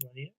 Mania.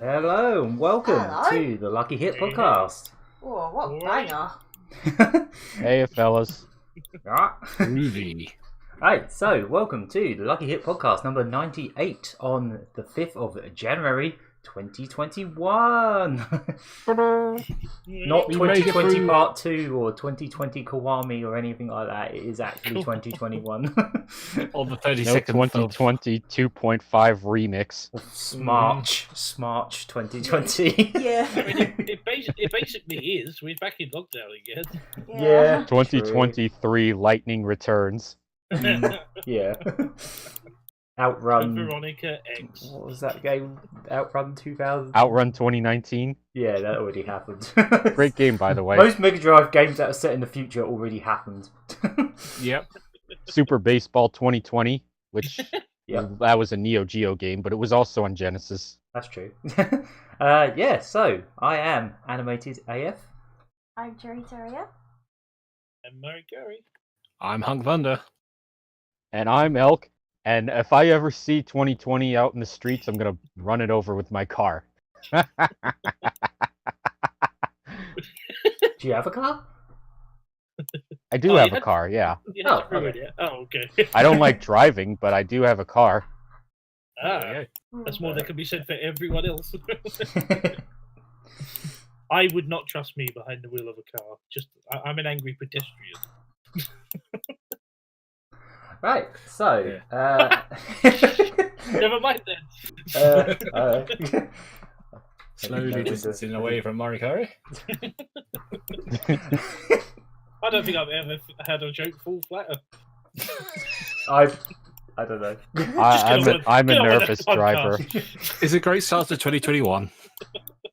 Hello and welcome to the Lucky Hit podcast. Oh, what a banger. Hey, fellas. Groovy. Right, so welcome to the Lucky Hit podcast number 98 on the 5th of January 2021. Not 2020 part 2 or 2020 Kiwami or anything like that. It is actually 2021. On the 32nd. No 2020 2.5 remix. Smarch 2020. Yeah. I mean, it basically is. We're back in lockdown again. Yeah. 2023 Lightning returns. Yeah. Outrun. Veronica X. What was that game? Outrun 2000? Outrun 2019. Yeah, that already happened. Great game, by the way. Most Mega Drive games that are set in the future already happened. Yep. Super Baseball 2020, which that was a Neo Geo game, but it was also on Genesis. That's true. Yeah, so I am AnimatedAF. I'm CherryT and Elk. And Murry Curry. I'm Hunk Thunder. And I'm Elk. And if I ever see 2020 out in the streets, I'm going to run it over with my car. Do you have a car? I do have a car, yeah. Oh, okay. I don't like driving, but I do have a car. That's more than can be said for everyone else. I would not trust me behind the wheel of a car. I'm an angry pedestrian. Right, so never mind then. Slowly distancing away from Murry Curry. I don't think I've ever had a joke fall flatter. I don't know. I'm a nervous driver. It's a great start to 2021.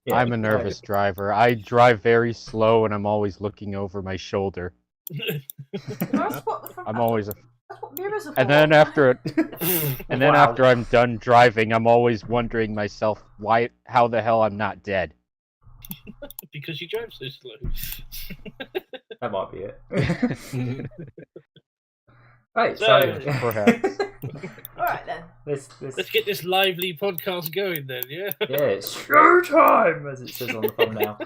Yeah, I'm a nervous driver. I drive very slow, and I'm always looking over my shoulder. I'm always. And then after after I'm done driving, I'm always wondering myself how the hell I'm not dead. Because you drove so slow. That might be it. Right, so perhaps. Alright then. Let's get this lively podcast going then, yeah? Yeah, it's showtime, as it says on the thumbnail.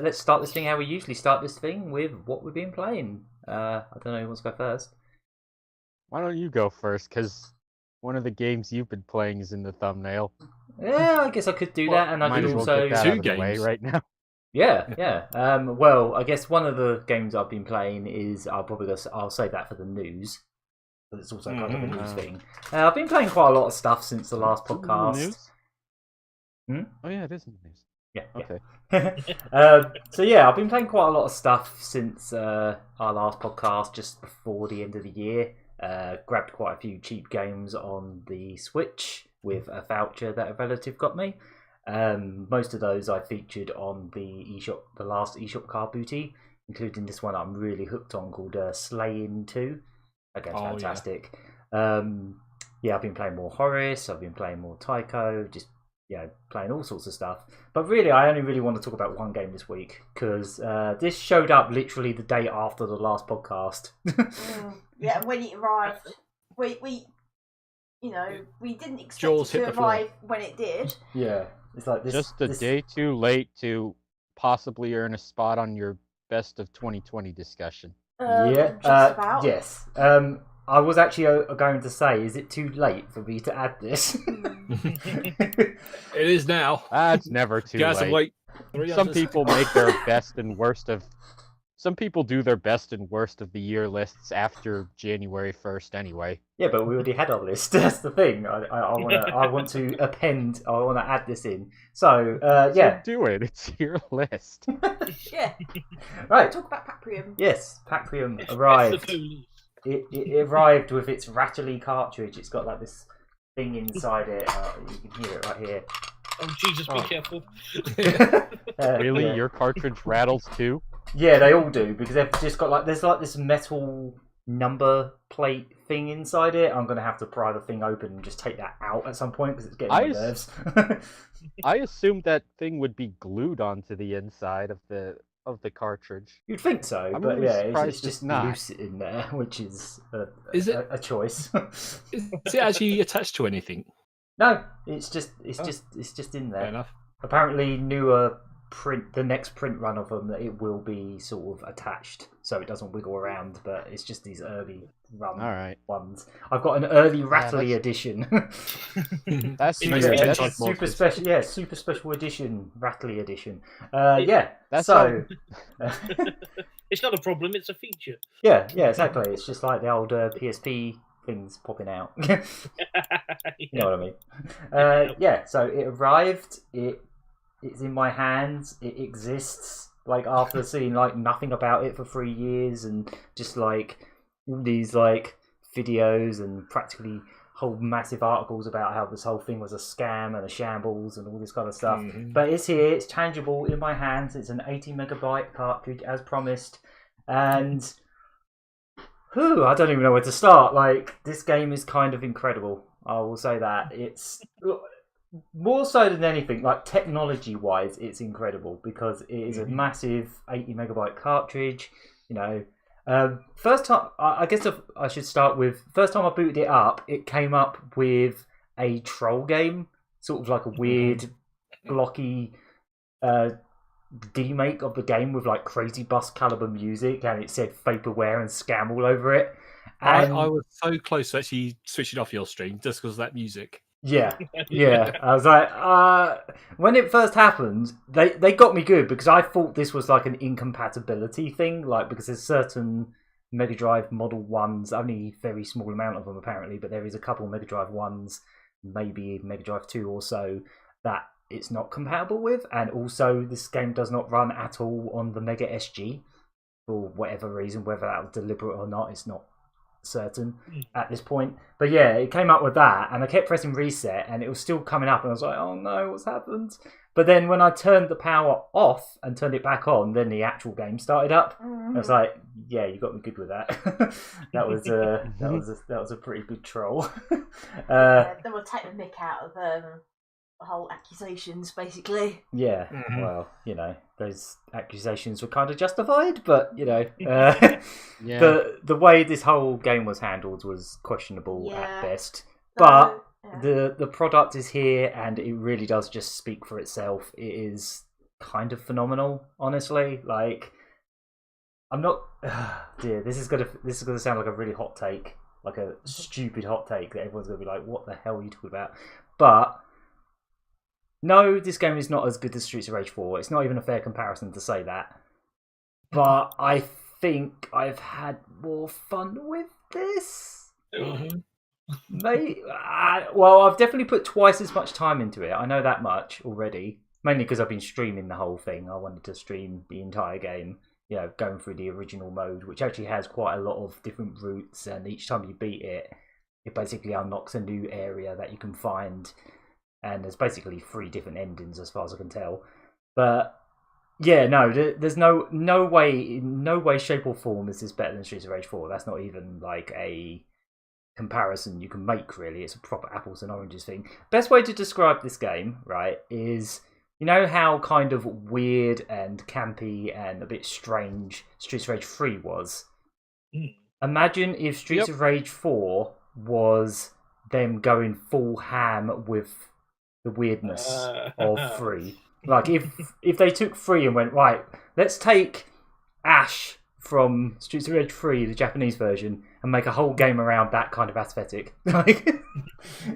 Let's start this thing how we usually start this thing, with what we've been playing. I don't know who wants to go first. Why don't you go first? Because one of the games you've been playing is in the thumbnail. Yeah, I guess I could do that, and I could also get that out of the way right now. Yeah. Well, I guess one of the games I've been playing is I'll save that for the news, but it's also kind of a news thing. I've been playing quite a lot of stuff since the last podcast. Oh yeah, it is in the news. Yeah. Okay. So yeah, I've been playing quite a lot of stuff since our last podcast, just before the end of the year. Grabbed quite a few cheap games on the Switch with a voucher that a relative got me. Most of those I featured on the last eShop Car Booty, including this one I'm really hooked on called Slaying 2. That game's fantastic. Yeah. I've been playing more Horace, I've been playing more Tycho, just playing all sorts of stuff. But really, I only really want to talk about one game this week, because this showed up literally the day after the last podcast. Yeah, and when it arrived, we didn't expect Jaws it to arrive when it did. Yeah, it's like this. Just a day too late to possibly earn a spot on your best of 2020 discussion. Just about. Yes. I was actually going to say, is it too late for me to add this? It is now. It's never too You guys have late. wait. Some people make their best and worst of. Some people do their best and worst of the year lists after January 1st anyway. Yeah, but we already had our list. That's the thing. I want to append. I want to add this in. So yeah, So do it. It's your list. Yeah. right. Talk about Paprium. Yes, Paprium It's arrived. the police. It arrived with its rattly cartridge. It's got like this thing inside it. You can hear it right here. Oh Jesus, be careful! Really? Yeah. Your cartridge rattles too? Yeah, they all do because they've just got like there's like this metal number plate thing inside it. I'm gonna have to pry the thing open and just take that out at some point because it's getting my nerves. I assumed that thing would be glued onto the inside of the cartridge. You'd think so, I'm but really yeah, it's surprised just it's not. loose in there, which is Is it- a choice. Is it actually attached to anything? No, it's just in Fair there. enough. Apparently, the next print run of them, it will be sort of attached, so it doesn't wiggle around. But it's just these early run All right. ones. I've got an early rattly edition. That's Makes super, it that's, like more super special, yeah, super special edition, rattly edition. Yeah, That's so It's not a problem; it's a feature. yeah, exactly. It's just like the old PSP things popping out. You know what I mean? Yeah, so it arrived. It's in my hands. It exists. Like after seeing like nothing about it for 3 years and just like all these like videos and practically whole massive articles about how this whole thing was a scam and a shambles and all this kind of stuff. Mhm. But it's here. It's tangible in my hands. It's an 80 megabyte cartridge as promised, and. I don't even know where to start. Like, this game is kind of incredible. I will say that. It's more so than anything, like, technology-wise, it's incredible because it is a massive 80 megabyte cartridge. You know, first time, I guess I should start with, first time I booted it up, it came up with a troll game, sort of like a weird, blocky, remake of the game with like crazy bus caliber music, and it said vaporware and scam all over it. And I was so close to actually switching off your stream just because of that music. yeah, I was like, when it first happened, they got me good because I thought this was like an incompatibility thing, like because there's certain Mega Drive Model 1s, only a very small amount of them apparently, but there is a couple Mega Drive 1s, maybe Mega Drive 2 or so, that it's not compatible with, and also this game does not run at all on the Mega SG for whatever reason, whether that was deliberate or not, it's not certain at this point. But yeah, it came up with that, and I kept pressing reset, and it was still coming up, and I was like, oh no, what's happened? But then when I turned the power off and turned it back on, then the actual game started up. I was like, yeah, you got me good with that. that was a pretty good troll. They will take the mick out of the whole accusations, basically. Yeah, Mhm. well, you know, those accusations were kind of justified, but you know, Yeah. the way this whole game was handled was questionable Yeah. at best. So, But yeah. the product is here, and it really does just speak for itself. It is kind of phenomenal, honestly. Like, I'm not. Dear, this is gonna sound like a really hot take, like a stupid hot take that everyone's gonna be like, "What the hell are you talking about?" But no, this game is not as good as Streets of Rage 4. It's not even a fair comparison to say that. But I think I've had more fun with this. Mhm. Well, I've definitely put twice as much time into it. I know that much already. Mainly because I've been streaming the whole thing. I wanted to stream the entire game, you know, going through the original mode, which actually has quite a lot of different routes, and each time you beat it, it basically unlocks a new area that you can find, and there's basically 3 different endings as far as I can tell. But yeah, no, there's no way, in no way, shape or form is this better than Streets of Rage 4. That's not even like a comparison you can make, really. It's a proper apples and oranges thing. Best way to describe this game, right, is, you know how kind of weird and campy and a bit strange Streets of Rage 3 was? Imagine if Streets of Rage 4 was them going full ham with the weirdness of 3. Like, if they took 3 and went, right, let's take Ash from Streets of Rage 3, the Japanese version, and make a whole game around that kind of aesthetic. Like,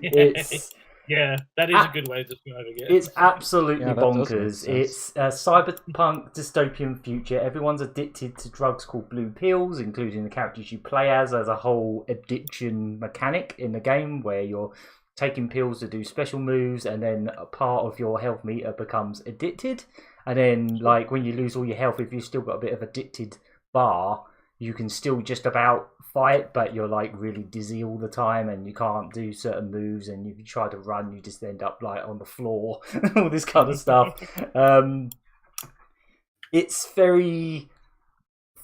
it's yeah, that is a good way of describing it. It's absolutely Yeah, that does make bonkers. sense. It's a cyberpunk dystopian future. Everyone's addicted to drugs called blue pills, including the characters you play as. There's a whole addiction mechanic in the game where you're taking pills to do special moves, and then a part of your health meter becomes addicted. And then, like, when you lose all your health, if you've still got a bit of addicted bar, you can still just about fight, but you're like really dizzy all the time and you can't do certain moves, and if you try to run you just end up like on the floor. All this kind of stuff. It's very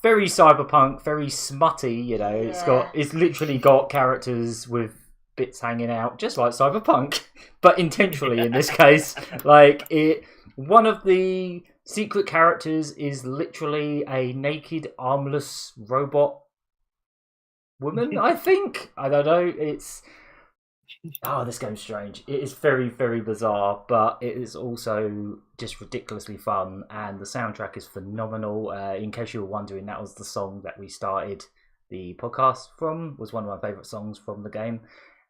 cyberpunk, very smutty, you know. It's literally got characters with bits hanging out, just like cyberpunk, but intentionally in this case. Like, one of the secret characters is literally a naked, armless robot woman, I think. I don't know. It's... Oh, this game's strange. It is very, very bizarre, but it is also just ridiculously fun, and the soundtrack is phenomenal. In case you were wondering, that was the song that we started the podcast from, was one of my favourite songs from the game.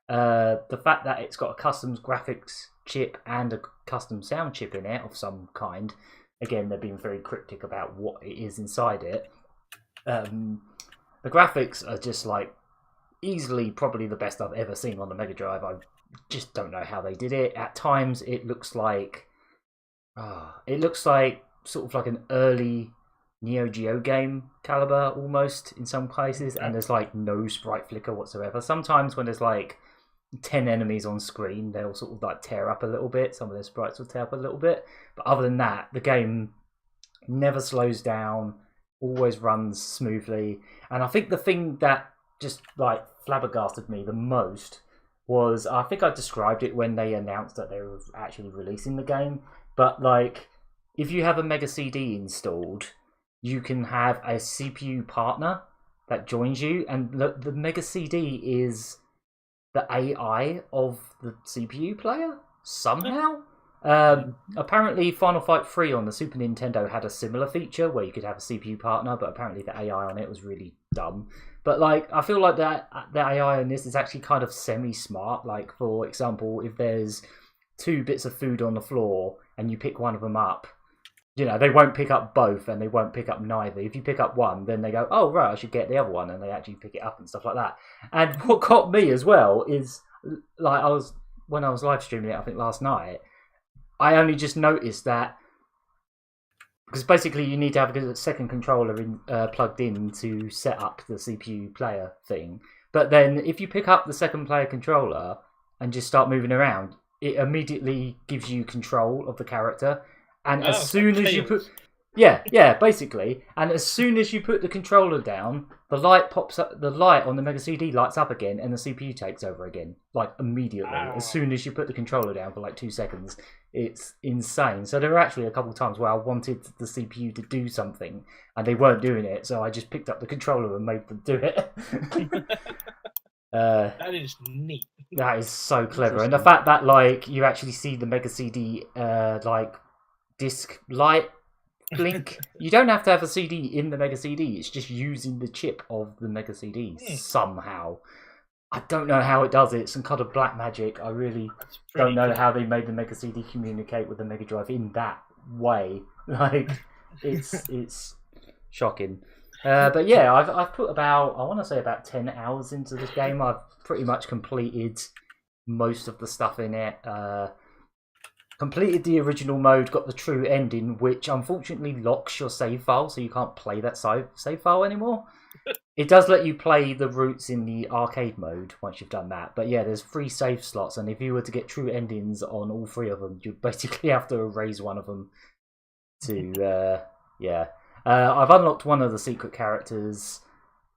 The fact that it's got a custom graphics chip and a custom sound chip in it of some kind. Again, they're being very cryptic about what it is inside it. The graphics are just like easily probably the best I've ever seen on the Mega Drive. I just don't know how they did it. At times, it looks like sort of like an early Neo Geo game caliber almost in some places, and there's like no sprite flicker whatsoever. Sometimes when there's like 10 enemies on screen, they'll sort of like tear up a little bit. Some of their sprites will tear up a little bit, but other than that, the game never slows down, always runs smoothly. And I think the thing that just like flabbergasted me the most was, I think I described it when they announced that they were actually releasing the game, but like, if you have a Mega CD installed, you can have a CPU partner that joins you, and the Mega CD is the AI of the CPU player somehow. Apparently Final Fight 3 on the Super Nintendo had a similar feature where you could have a CPU partner, but apparently the AI on it was really dumb. But like, I feel like that the AI on this is actually kind of semi-smart. Like, for example, if there's 2 bits of food on the floor and you pick one of them up, you know, they won't pick up both and they won't pick up neither. If you pick up one, then they go, oh, right, I should get the other one, and they actually pick it up and stuff like that. And what got me as well is, like, when I was live streaming it, I think last night, I only just noticed that, because basically you need to have a second controller plugged in to set up the CPU player thing. But then if you pick up the second player controller and just start moving around, it immediately gives you control of the character. And as soon as you put... Yeah, basically. And as soon as you put the controller down, the light pops up, the light on the Mega CD lights up again, and the CPU takes over again. Like, immediately. As soon as you put the controller down for like 2 seconds. It's insane. So there were actually a couple of times where I wanted the CPU to do something, and they weren't doing it, so I just picked up the controller and made them do it. That is neat. That is so clever. And the fact that, like, you actually see the Mega CD, like, disc light blink. You don't have to have a CD in the Mega CD. It's just using the chip of the Mega CD somehow. I don't know how it does it. Some kind of black magic. I really don't know how they made the Mega CD communicate with the Mega Drive in that way. Like, it's shocking. But yeah, I've put about, I want to say about 10 hours into this game. I've pretty much completed most of the stuff in it. Completed the original mode, got the true ending, which unfortunately locks your save file, so you can't play that save file anymore. It does let you play the routes in the arcade mode once you've done that. But yeah, there's 3 save slots, and if you were to get true endings on all 3 of them, you'd basically have to erase one of them to, yeah. I've unlocked one of the secret characters.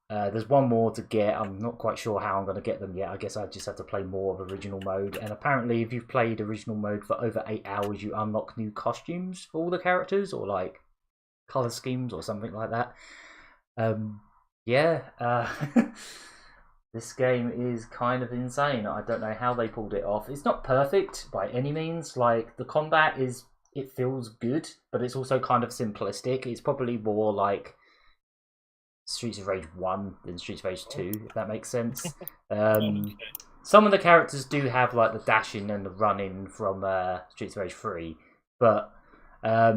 There's one more to get. I'm not quite sure how I'm going to get them yet. I guess I just have to play more of original mode. And apparently, if you've played original mode for over 8 hours, you unlock new costumes for all the characters, or like color schemes or something like that. Yeah, this game is kind of insane. I don't know how they pulled it off. It's not perfect by any means. Like, the combat it feels good, but it's also kind of simplistic. It's probably more like Streets of Rage 1 than Streets of Rage 2, if that makes sense. Okay. Some of the characters do have like the dashing and the running from Streets of Rage 3, but I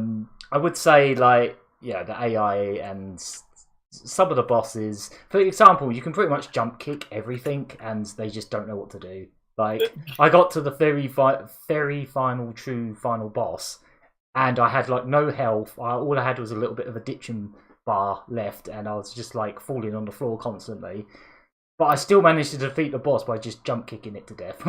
would say like the AI and some of the bosses, for example, you can pretty much jump kick everything and they just don't know what to do. Like I got to the very final boss and I had like no health. All I had was a little bit of addiction bar left and I was just like falling on the floor constantly. But I still managed to defeat the boss by just jump kicking it to death.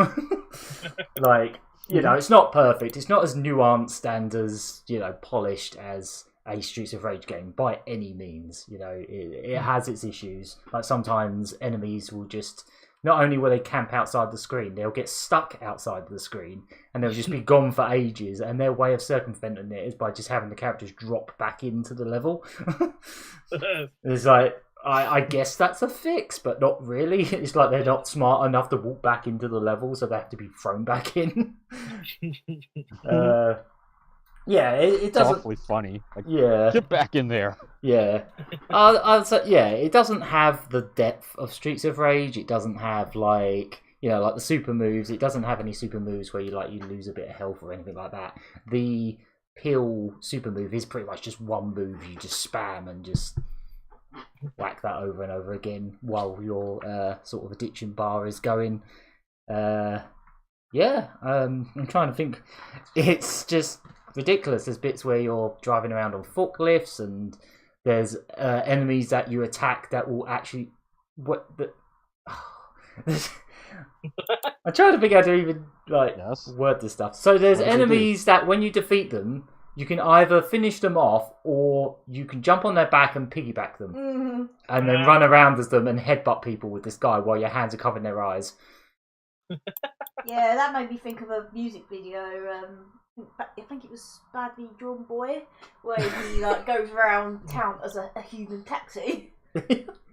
Like, it's not perfect. It's not as nuanced and as, polished as a Streets of Rage game by any means. It has its issues. Like sometimes enemies will just, not only will they camp outside the screen, they'll get stuck outside the screen and they'll just be gone for ages. And their way of circumventing it is by just having the characters drop back into the level. It's like, I guess that's a fix, but not really. It's like they're not smart enough to walk back into the level, so they have to be thrown back in. It doesn't. Awfully funny. Like, yeah, get back in there. Yeah, I'd say, it doesn't have the depth of Streets of Rage. It doesn't have like the super moves. It doesn't have any super moves where you lose a bit of health or anything like that. The pill super move is pretty much just one move you just spam and just whack that over and over again while your sort of addiction bar is going. I'm trying to think. It's just ridiculous. There's bits where you're driving around on forklifts and there's enemies that you attack that will actually I'm trying to figure out how to even word this stuff. So there's enemies that when you defeat them, you can either finish them off or you can jump on their back and piggyback them and then run around as them and headbutt people with this guy while your hands are covering their eyes. Yeah, that made me think of a music video. I think it was Badly Drawn Boy, where he goes around town as a human taxi.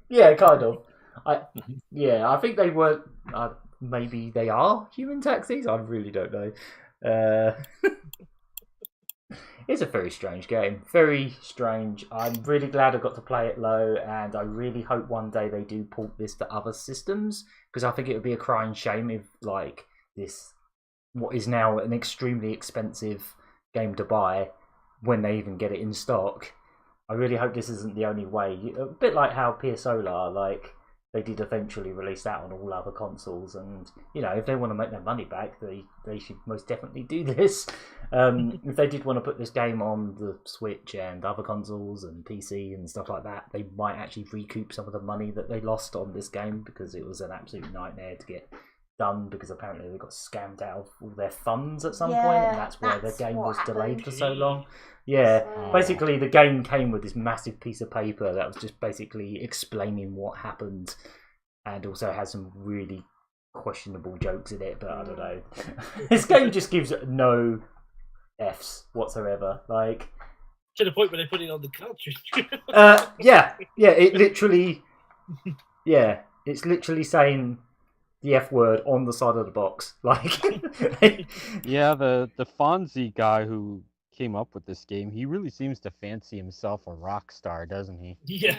Yeah, kind of. I think they were. Maybe they are human taxis. I really don't know. It's a very strange game. Very strange. I'm really glad I got to play it low, and I really hope one day they do port this to other systems, because I think it would be a crying shame if this, what is now an extremely expensive game to buy, when they even get it in stock. I really hope this isn't the only way. A bit like how PS Solar, they did eventually release that on all other consoles, and if they want to make their money back, they should most definitely do this. If they did want to put this game on the Switch and other consoles and PC and stuff like that, they might actually recoup some of the money that they lost on this game, because it was an absolute nightmare to get done, because apparently they got scammed out of all their funds at some point, and that's why the game was delayed for so long. Yeah, basically the game came with this massive piece of paper that was just basically explaining what happened, and also has some really questionable jokes in it, but I don't know. This game just gives no Fs whatsoever. To the point where they put it on the cartridge. It literally, it's literally saying the F word on the side of the box. Yeah, the Fonzie guy who came up with this game, he really seems to fancy himself a rock star, doesn't he? Yeah.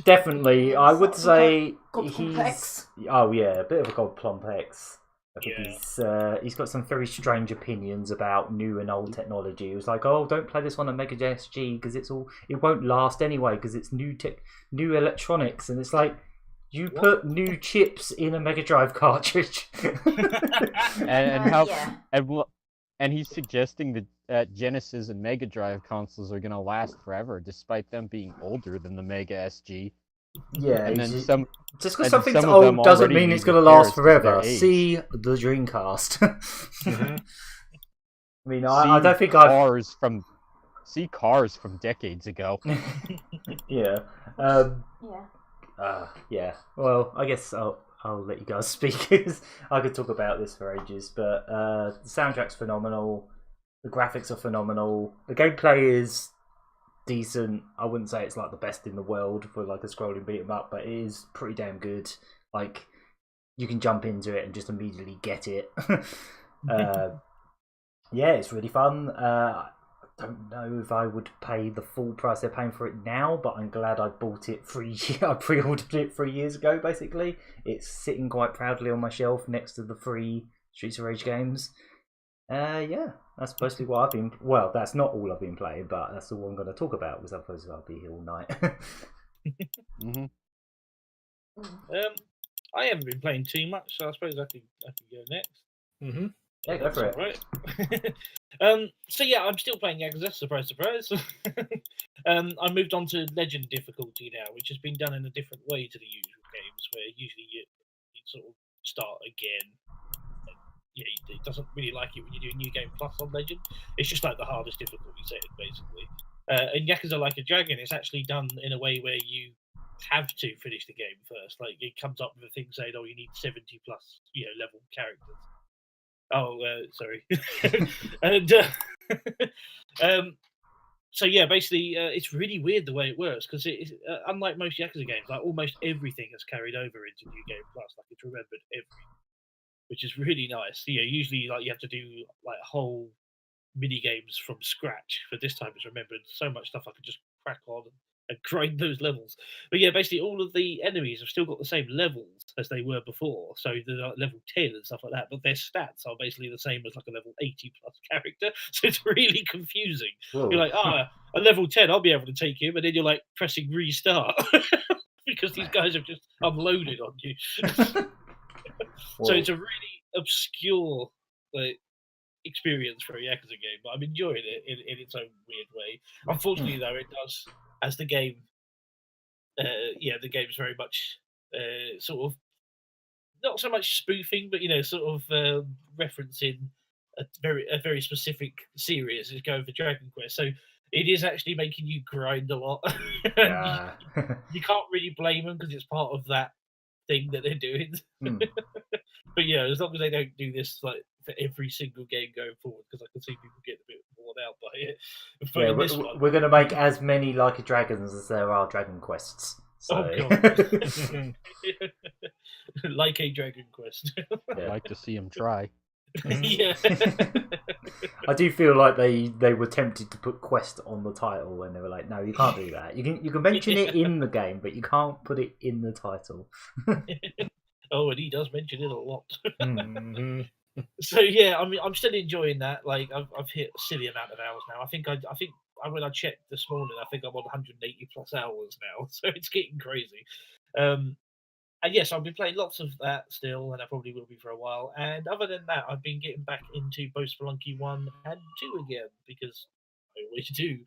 Definitely. I would say complex. a bit of a god complex. I think he's got some very strange opinions about new and old technology. It was like, oh, don't play this on a Mega SG because it won't last anyway because it's new electronics, and it's like, you put new chips in a Mega Drive cartridge. And he's suggesting that Genesis and Mega Drive consoles are going to last forever, despite them being older than the Mega SG. Yeah, and then just because something's old doesn't mean it's going to last forever. See the Dreamcast. Mm-hmm. I mean, I don't think I've... See Cars from decades ago. Yeah. Well, I guess I'll let you guys speak, because I could talk about this for ages. But the soundtrack's phenomenal. The graphics are phenomenal. The gameplay is decent. I wouldn't say it's the best in the world for a scrolling beat 'em up, but it is pretty damn good. You can jump into it and just immediately get it. It's really fun. don't know if I would pay the full price they're paying for it now, but I'm glad I bought it I pre-ordered it 3 years ago, basically. It's sitting quite proudly on my shelf next to the free Streets of Rage games. Yeah, that's mostly what I've been... Well, that's not all I've been playing, but that's all I'm going to talk about, because otherwise I'll be here all night. Mm-hmm. I haven't been playing too much, so I suppose I could go next. Mm-hmm. Yeah, go for it. Right. So yeah, I'm still playing Yakuza. Surprise, surprise. I moved on to Legend difficulty now, which has been done in a different way to the usual games, where usually you sort of start again. And, yeah, it doesn't really like it when you do New Game Plus on Legend. It's just like the hardest difficulty setting, basically. And Yakuza Like a Dragon, it's actually done in a way where you have to finish the game first. Like it comes up with a thing saying, "Oh, you need 70 plus, level characters." Oh, sorry. And so yeah, basically, it's really weird the way it works because it's unlike most Yakuza games. Like almost everything has carried over into New Game Plus. Like it's remembered everything, which is really nice. Usually like you have to do like whole mini games from scratch. But this time it's remembered so much stuff I could just crack on and grind those levels. But yeah, basically all of the enemies have still got the same levels as they were before. So they're like level 10 and stuff like that, but their stats are basically the same as like a level 80 plus character. So it's really confusing. Whoa. You're like, a level 10, I'll be able to take him, and then you're like pressing restart because these guys have just unloaded on you. So it's a really obscure experience for a Yakuza game, but I'm enjoying it in its own weird way. Unfortunately, though, it does, as the game, the game's very much sort of not so much spoofing, but sort of referencing a very specific series. Is going for Dragon Quest, so it is actually making you grind a lot. You can't really blame them because it's part of that thing that they're doing. But as long as they don't do this like for every single game going forward, because I can see people getting a bit worn out by it. But we're going to make as many Like a Dragons as there are Dragon Quests. So. Oh god! Like a Dragon Quest. I'd like to see him try. Yeah. I do feel like they were tempted to put Quest on the title, and they were like, "No, you can't do that. You can mention it in the game, but you can't put it in the title." Oh, and he does mention it a lot. Mm-hmm. So yeah, I mean, I'm still enjoying that. Like, I've hit a silly amount of hours now. I think when I checked this morning, I think I'm on 180 plus hours now. So it's getting crazy. And yes, I've been playing lots of that still, and I probably will be for a while. And other than that, I've been getting back into both Spelunky 1 and 2 again because I always do.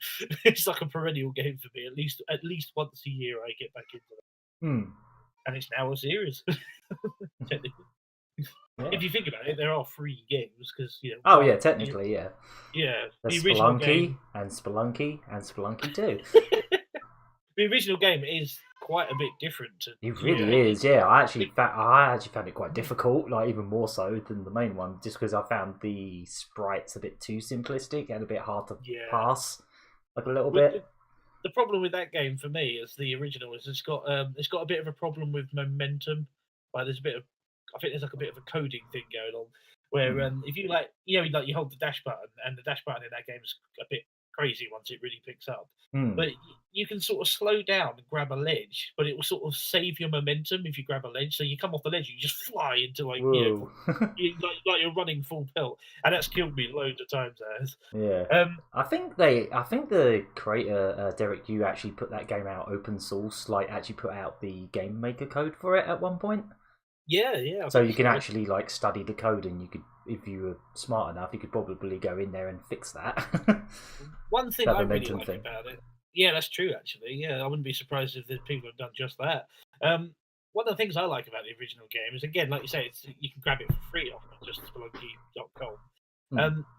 It's like a perennial game for me. At least once a year, I get back into that. And it's now a series. Technically. Yeah. If you think about it, there are 3 games because Oh yeah, technically, yeah. Yeah, There's the original Spelunky game and Spelunky and Spelunky 2. The original game is quite a bit different. It really is, yeah. I actually found it quite difficult, like even more so than the main one, just because I found the sprites a bit too simplistic and a bit hard to pass, like a little bit. The problem with that game for me is the original is it's got a bit of a problem with momentum. Like I think there's like a bit of a coding thing going on where if you you hold the dash button, and the dash button in that game is a bit crazy once it really picks up. But you can sort of slow down and grab a ledge, but it will sort of save your momentum if you grab a ledge. So you come off the ledge, you just fly into like like you're running full pelt, and that's killed me loads of times. Yeah. I think the creator Derek Yu actually put that game out open source, like actually put out the game maker code for it at one point. Yeah. So you can actually like study the code, and you could, if you were smart enough, you could probably go in there and fix that. One thing I really like about it, yeah, that's true actually. Yeah, I wouldn't be surprised if the people have done just that. One of the things I like about the original game is, again, like you say, you can grab it for free off just Spelunky.com.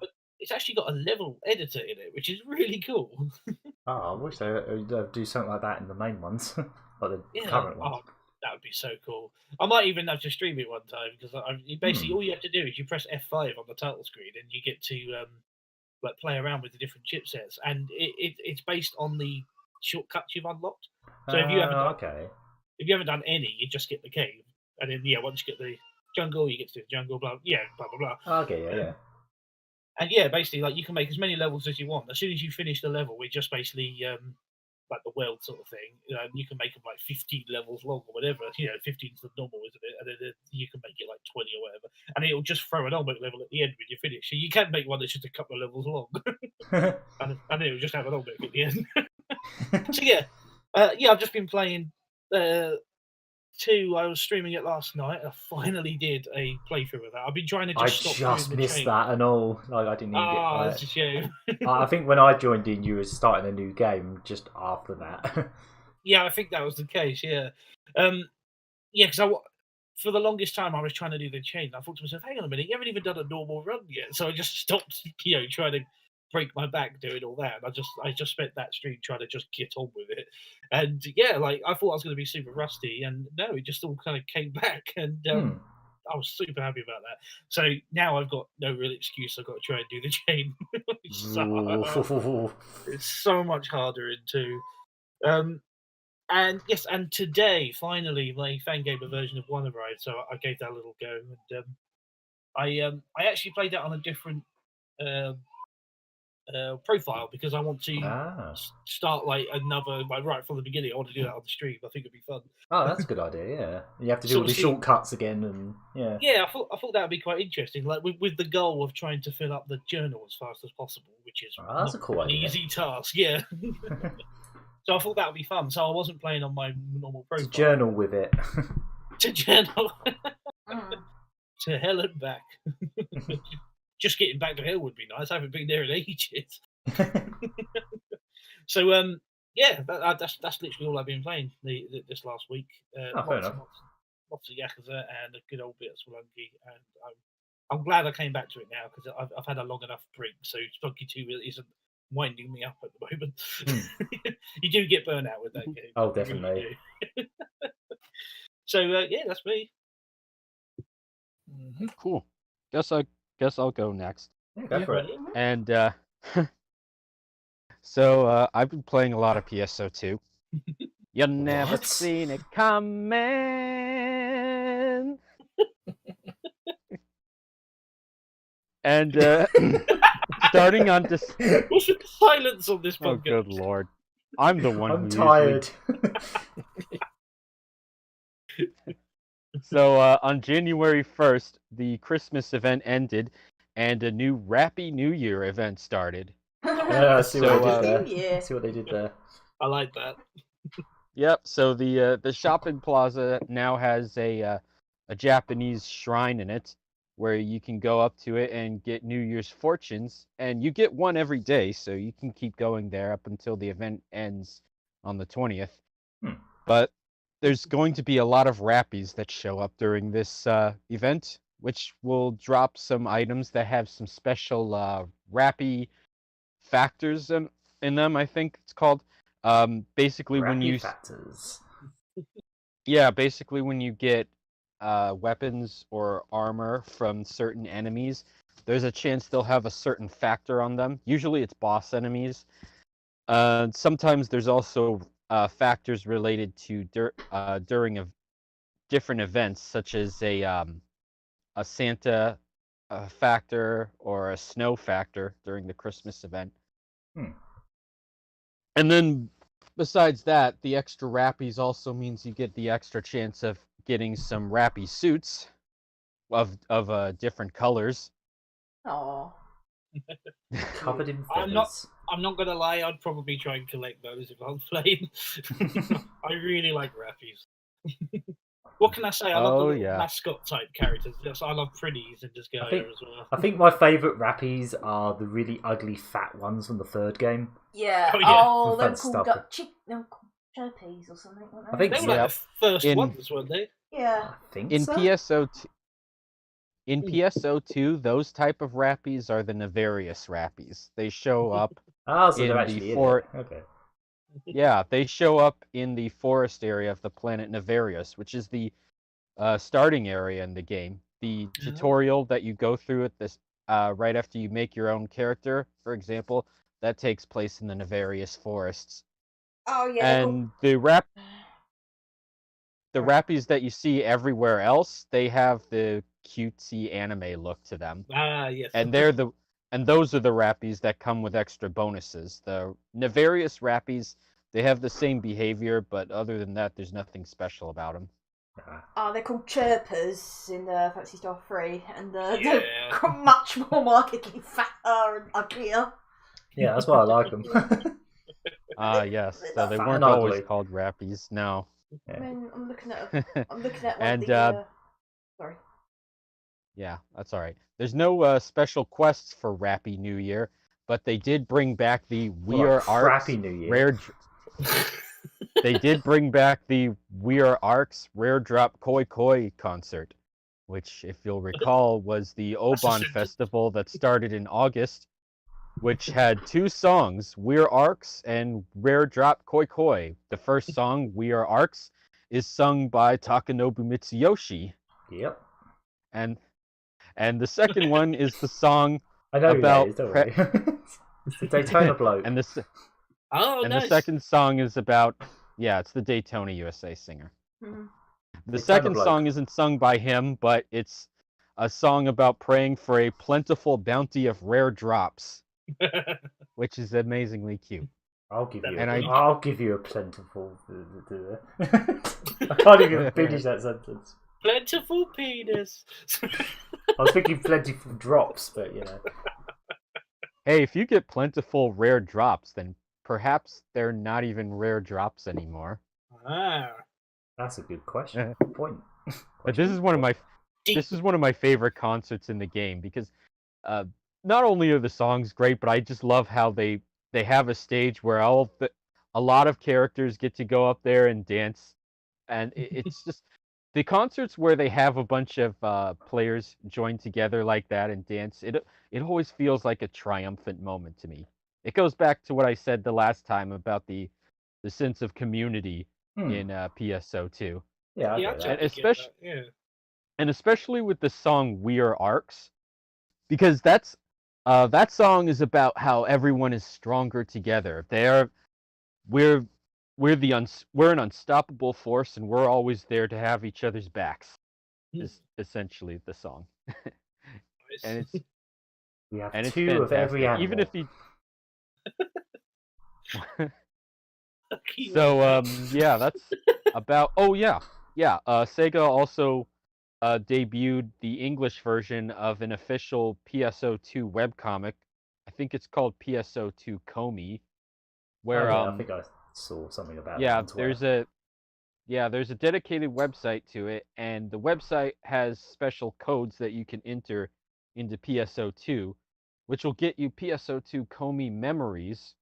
But it's actually got a level editor in it, which is really cool. I wish they'd do something like that in the main ones, like the current ones. That would be so cool. I might even have to stream it one time because basically all you have to do is you press F5 on the title screen and you get to play around with the different chipsets, and it's based on the shortcuts you've unlocked. So if you haven't done any, you just get the cave, and then once you get the jungle, you get to the jungle. Blah blah blah. Okay, yeah. And yeah, basically, like you can make as many levels as you want. As soon as you finish the level, we just basically like the world sort of thing. You can make them like 15 levels long or whatever. 15 is the normal, isn't it? And then you can make it like 20 or whatever, and it'll just throw an ultimate level at the end when you finish. So you can make one that's just a couple of levels long, and it'll just have an ultimate at the end. So yeah, I've just been playing. 2, I was streaming it last night. I finally did a playthrough of that. I've been trying to just stop doing the just missed chain. that and all. Like I didn't even get. It's a shame. I think when I joined in, you were starting a new game just after that. Yeah, I think that was the case. Yeah, because for the longest time I was trying to do the chain. I thought to myself, hang on a minute, you haven't even done a normal run yet. So I just stopped, trying to break my back doing all that. And I just spent that stream trying to just get on with it. And yeah, like I thought I was going to be super rusty, and no, it just all kind of came back. And I was super happy about that. So now I've got no real excuse. I've got to try and do the chain. It's so much harder in 2. And yes, and today finally my fan gamer version of 1 arrived, so I gave that a little go, and I actually played that on a different profile because I want to start like another right from the beginning. I want to do that on the stream. I think it'd be fun. Oh, that's a good idea. Yeah, you have to do all the shortcuts again, and yeah. Yeah, I thought that would be quite interesting. Like with the goal of trying to fill up the journal as fast as possible, which is that's a cool idea. Easy task. Yeah. So I thought that would be fun. So I wasn't playing on my normal profile. To journal with it. To journal. To hell and back. Just getting back to hell would be nice. I haven't been there in ages. So that's literally all I've been playing this last week. Lots of Yakuza and a good old bit of Spelunky, and I'm glad I came back to it now because I've had a long enough break. So Spelunky 2 isn't winding me up at the moment. You do get burnt out with that game. Oh, definitely. Really so that's me. Cool. Guess I'll go next. Yeah, go for it. And so I've been playing a lot of PSO2. You never seen it coming. And starting on this. What's with the silence on this podcast? Oh, good lord! I'm the one. I'm tired. So on January 1st, the Christmas event ended, and a new Rappy New Year event started. Yeah, see what they did there. See what they did there. I like that. Yep. So the shopping plaza now has a Japanese shrine in it, where you can go up to it and get New Year's fortunes, and you get one every day, so you can keep going there up until the event ends on the 20th. But there's going to be a lot of Rappies that show up during this event, which will drop some items that have some special Rappy factors in them, I think it's called. Basically, Rappy when you factors. Yeah, basically when you get weapons or armor from certain enemies, there's a chance they'll have a certain factor on them. Usually it's boss enemies. Sometimes there's also factors related to during different events, such as a Santa factor or a snow factor during the Christmas event. And then besides that, the extra Rappies also means you get the extra chance of getting some Rappy suits of different colors. Aww. Covered in feathers. I'm not gonna lie, I'd probably try and collect those if I was playing. I really like Rappies. What can I say? I love the mascot type characters. I love pretties and just go there as well. I think my favourite Rappies are the really ugly fat ones from the third game. Yeah. They're called chirpies or something, weren't they? I think they were like the first ones, weren't they? Yeah. I think in so. In PSO2, those type of Rappies are the Nefarious Rappies. They show up so they're actually in it. Okay. Yeah, they show up in the forest area of the planet Nefarious, which is the starting area in the game. The tutorial that you go through at this right after you make your own character, for example, that takes place in the Nefarious forests. Oh yeah. And the Rappies that you see everywhere else, they have the cutesy anime look to them. Yes. And they're And those are the Rappies that come with extra bonuses. The Nefarious Rappies, they have the same behavior, but other than that, there's nothing special about them. They're called chirpers in Fantasy Star 3, and Yeah. they're much more markedly fatter and uglier. Yeah, that's why I like them. Yes. So they Fat weren't and always ugly. called Rappies. No. I mean, I'm looking at one And, of the. Sorry. Yeah, that's all right. There's no special quests for Rappy New Year, but they did bring back the We Well, Are like Arcs Crappy New Year. rare. They did bring back the We Are Arcs Rare Drop Koi Koi concert, which, if you'll recall, was the Oban festival that started in August, which had 2 songs, We Are Arcs and Rare Drop Koi Koi. The first song, We Are Arcs, is sung by Takanobu Mitsuyoshi. Yep. And the second one is the song I know about who that is, don't worry. It's the Daytona bloke. and the Nice. second song is about it's the Daytona USA singer. Mm-hmm. The Daytona second bloke. song isn't sung by him, but it's a song about praying for a plentiful bounty of rare drops, which is amazingly cute. I'll give you. And I'll give you a plentiful. I can't even finish that sentence. Plentiful penis. I was thinking plentiful drops, but you know. Hey, if you get plentiful rare drops, then perhaps they're not even rare drops anymore. That's a good question. Point. But this is one of my favorite concerts in the game because not only are the songs great, but I just love how they have a stage where a lot of characters get to go up there and dance, and it's just the concerts where they have a bunch of players join together like that and dance. It always feels like a triumphant moment to me. It goes back to what I said the last time about the sense of community in PSO2. Yeah, I Yeah, get I that. totally And especially with the song "We Are Arcs," because that song is about how everyone is stronger together. We're an unstoppable force, and we're always there to have each other's backs. Is essentially the song, and it's We have it's 2 of every fantastic. animal. Even if you that's about. Oh yeah. Sega also debuted the English version of an official PSO2 webcomic. I think it's called PSO2 Komi, where I think I saw something about that on there's Twitter. a dedicated website to it, and the website has special codes that you can enter into PSO2, which will get you PSO2 Komi memories,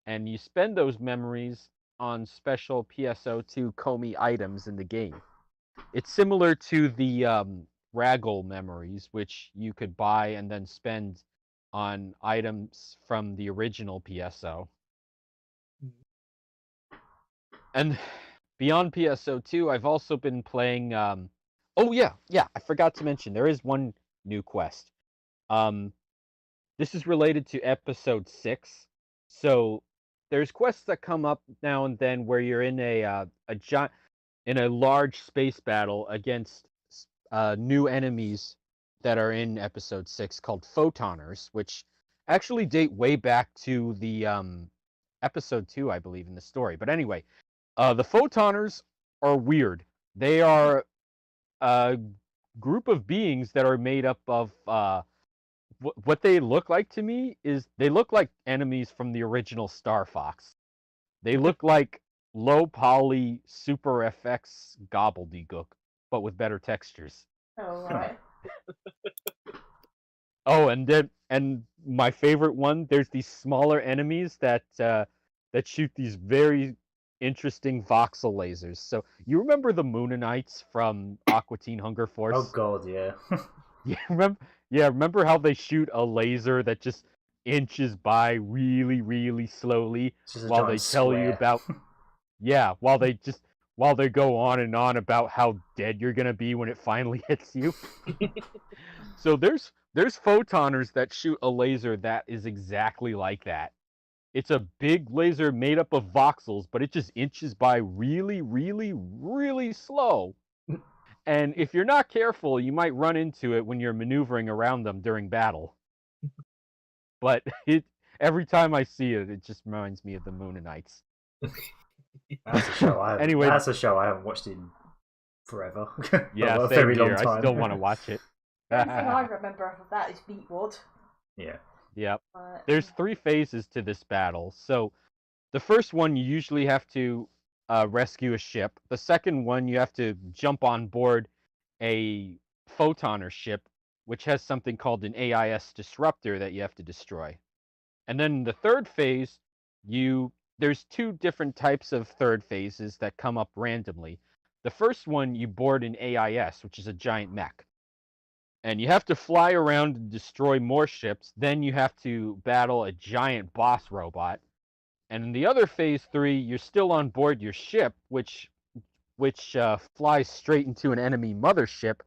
and you spend those memories on special PSO2 Komi items in the game. It's similar to the Raggle memories, which you could buy and then spend on items from the original PSO. And beyond PSO2, I've also been playing. I forgot to mention there is one new quest. This is related to episode 6. So there's quests that come up now and then where you're in a large space battle against new enemies that are in episode 6 called Photoners, which actually date way back to the episode 2, I believe, in the story. But anyway, the Photoners are weird. They are a group of beings that are made up of what they look like to me is they look like enemies from the original Star Fox. They look like low poly super FX gobbledygook, but with better textures. Oh, right. Oh, and my favorite one, there's these smaller enemies that shoot these very interesting voxel lasers. So you remember the Moonanites from Aqua Teen Hunger Force? Oh god, yeah. Remember how they shoot a laser that just inches by really, really slowly while they tell you about while they go on and on about how dead you're gonna be when it finally hits you. So there's Photoners that shoot a laser that is exactly like that. It's a big laser made up of voxels, but it just inches by really, really, really slow. And if you're not careful, you might run into it when you're maneuvering around them during battle. but every time I see it, it just reminds me of the Moonanites. That's a show Anyway, that's a show I haven't watched in forever. Yeah, a same very here. long time. I still want to watch it. The only thing I remember of that is Beatwad. Yeah. Yep. There's 3 phases to this battle. So the first one, you usually have to rescue a ship. The second one, you have to jump on board a Photoner ship, which has something called an AIS disruptor that you have to destroy. And then the third phase, there's 2 different types of third phases that come up randomly. The first one, you board an AIS, which is a giant mech. And you have to fly around and destroy more ships. Then you have to battle a giant boss robot. And in the other phase 3, you're still on board your ship, which flies straight into an enemy mothership,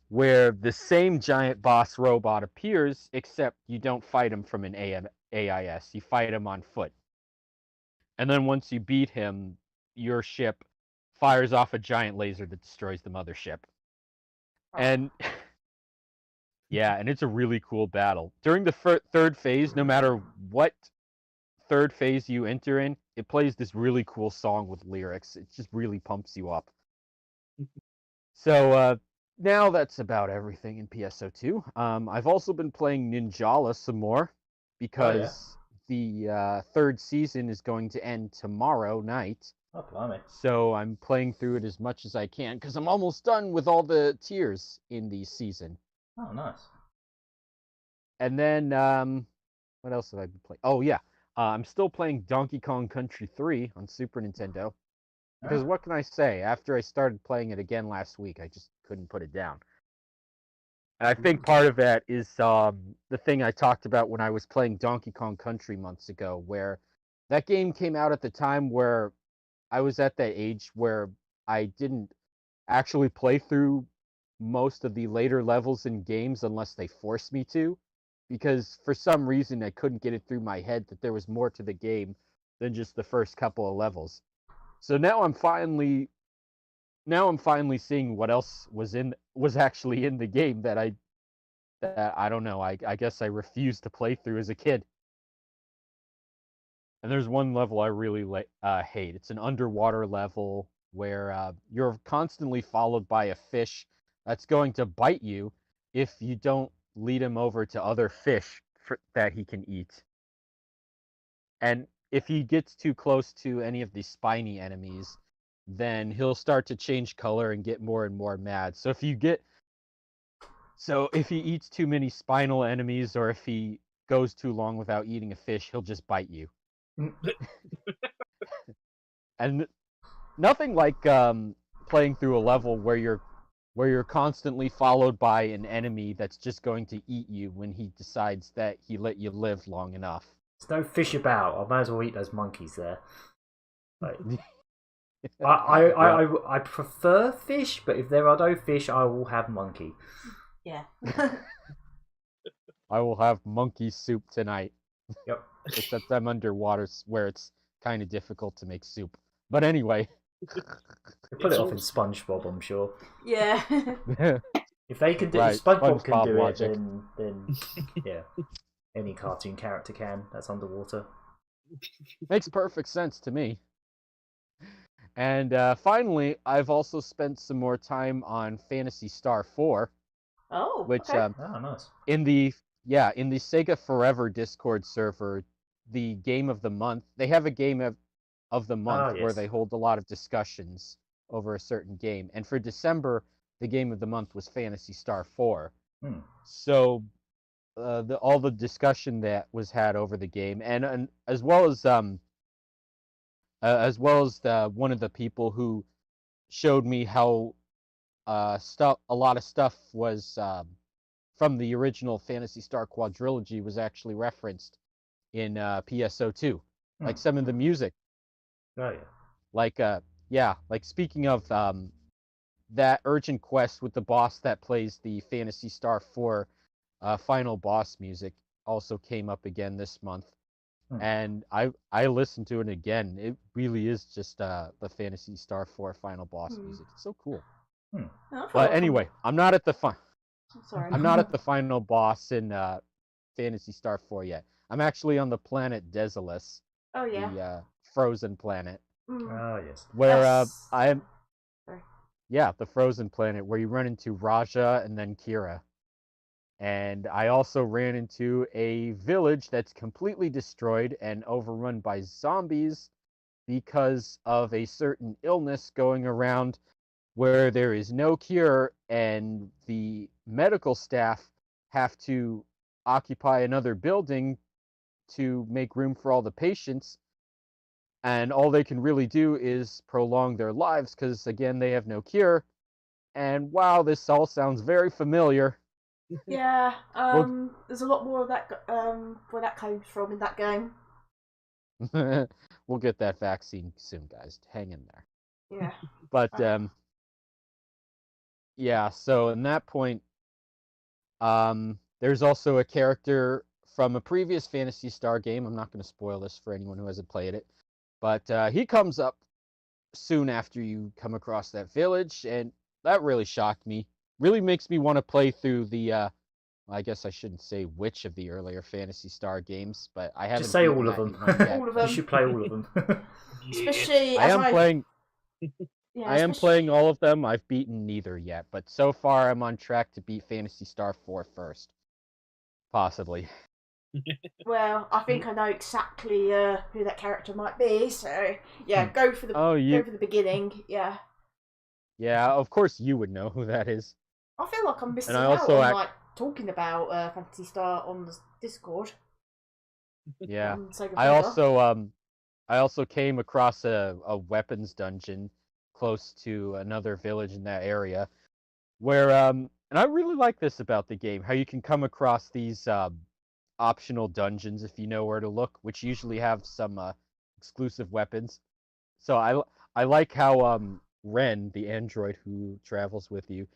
where the same giant boss robot appears, except you don't fight him from an AIS. You fight him on foot. And then once you beat him, your ship fires off a giant laser that destroys the mothership. And yeah, and it's a really cool battle. During the third phase, no matter what third phase you enter in, it plays this really cool song with lyrics. It just really pumps you up. So now that's about everything in PSO2. I've also been playing Ninjala some more because the third season is going to end tomorrow night. Oh, blimey. So I'm playing through it as much as I can because I'm almost done with all the tiers in the season. Oh, nice. And then, what else have I been playing? Oh, yeah. I'm still playing Donkey Kong Country 3 on Super Nintendo. Because what can I say? After I started playing it again last week, I just couldn't put it down. And I think part of that is the thing I talked about when I was playing Donkey Kong Country months ago, where that game came out at the time where I was at that age where I didn't actually play through most of the later levels in games unless they forced me to, because for some reason I couldn't get it through my head that there was more to the game than just the first couple of levels. So now I'm finally seeing what else was actually in the game that I don't know. I guess I refused to play through as a kid. And there's one level I really hate. It's an underwater level where you're constantly followed by a fish that's going to bite you if you don't lead him over to other fish that he can eat. And if he gets too close to any of these spiny enemies, then he'll start to change color and get more and more mad. So if he eats too many spinal enemies, or if he goes too long without eating a fish, he'll just bite you. And nothing like playing through a level where you're constantly followed by an enemy that's just going to eat you when he decides that he let you live long enough. There's no fish about. I might as well eat those monkeys there. Like, I prefer fish, but if there are no fish, I will have monkey. Yeah. I will have monkey soup tonight. Yep. Except I'm underwater where it's kind of difficult to make soup. But anyway. Put it off in SpongeBob, I'm sure. Yeah. If they can do right, if SpongeBob can do logic. it, then yeah. Any cartoon character can. That's underwater. Makes perfect sense to me. And finally, I've also spent some more time on Phantasy Star 4. Oh, Which okay. Nice. In the Sega Forever Discord server, the game of the month, they have a game of the month where they hold a lot of discussions over a certain game. And for December, the game of the month was Phantasy Star 4. So all the discussion that was had over the game, and as well as one of the people who showed me how a lot of stuff was from the original Phantasy Star quadrilogy was actually referenced in PSO2, like some of the music. Oh yeah. Like speaking of that urgent quest with the boss that plays the Phantasy Star 4 final boss music also came up again this month. And I listened to it again. It really is just the Phantasy Star 4 final boss music. It's so cool. But anyway, I'm not at the final boss in Phantasy Star 4 yet. I'm actually on the planet Desolus, Oh yeah. the frozen planet, Oh yes. where Yes. I am. Sorry. Yeah, the frozen planet where you run into Raja and then Kira. And I also ran into a village that's completely destroyed and overrun by zombies because of a certain illness going around where there is no cure, and the medical staff have to occupy another building to make room for all the patients. And all they can really do is prolong their lives because, again, they have no cure. And wow, this all sounds very familiar. Yeah. Well- There's a lot more of that. Where that comes from in that game. We'll get that vaccine soon, guys. Hang in there. Yeah. But Right. yeah, so in that point, there's also a character from a previous Phantasy Star game. I'm not going to spoil this for anyone who hasn't played it, but he comes up soon after you come across that village, and that really shocked me. Really makes me want to play through the I guess I shouldn't say which of the earlier Phantasy Star games, but I haven't Just say beaten all of that them. one yet. All of You them. should play all of them. Especially I as am playing Yeah, I am especially- playing all of them. I've beaten neither yet, but so far I'm on track to beat Phantasy Star 4 first. Possibly. Well, I think I know exactly who that character might be. So yeah, Hmm. go for the Oh, go for the beginning. Yeah, Yeah, of course you would know who that is. I feel like I'm missing And I out also on like talking about Fantasy Star on the Discord. Yeah. On Sega I Fever. also came across a weapons dungeon close to another village in that area where and I really like this about the game, how you can come across these optional dungeons if you know where to look, which usually have some exclusive weapons. So I like how Ren, the android who travels with you,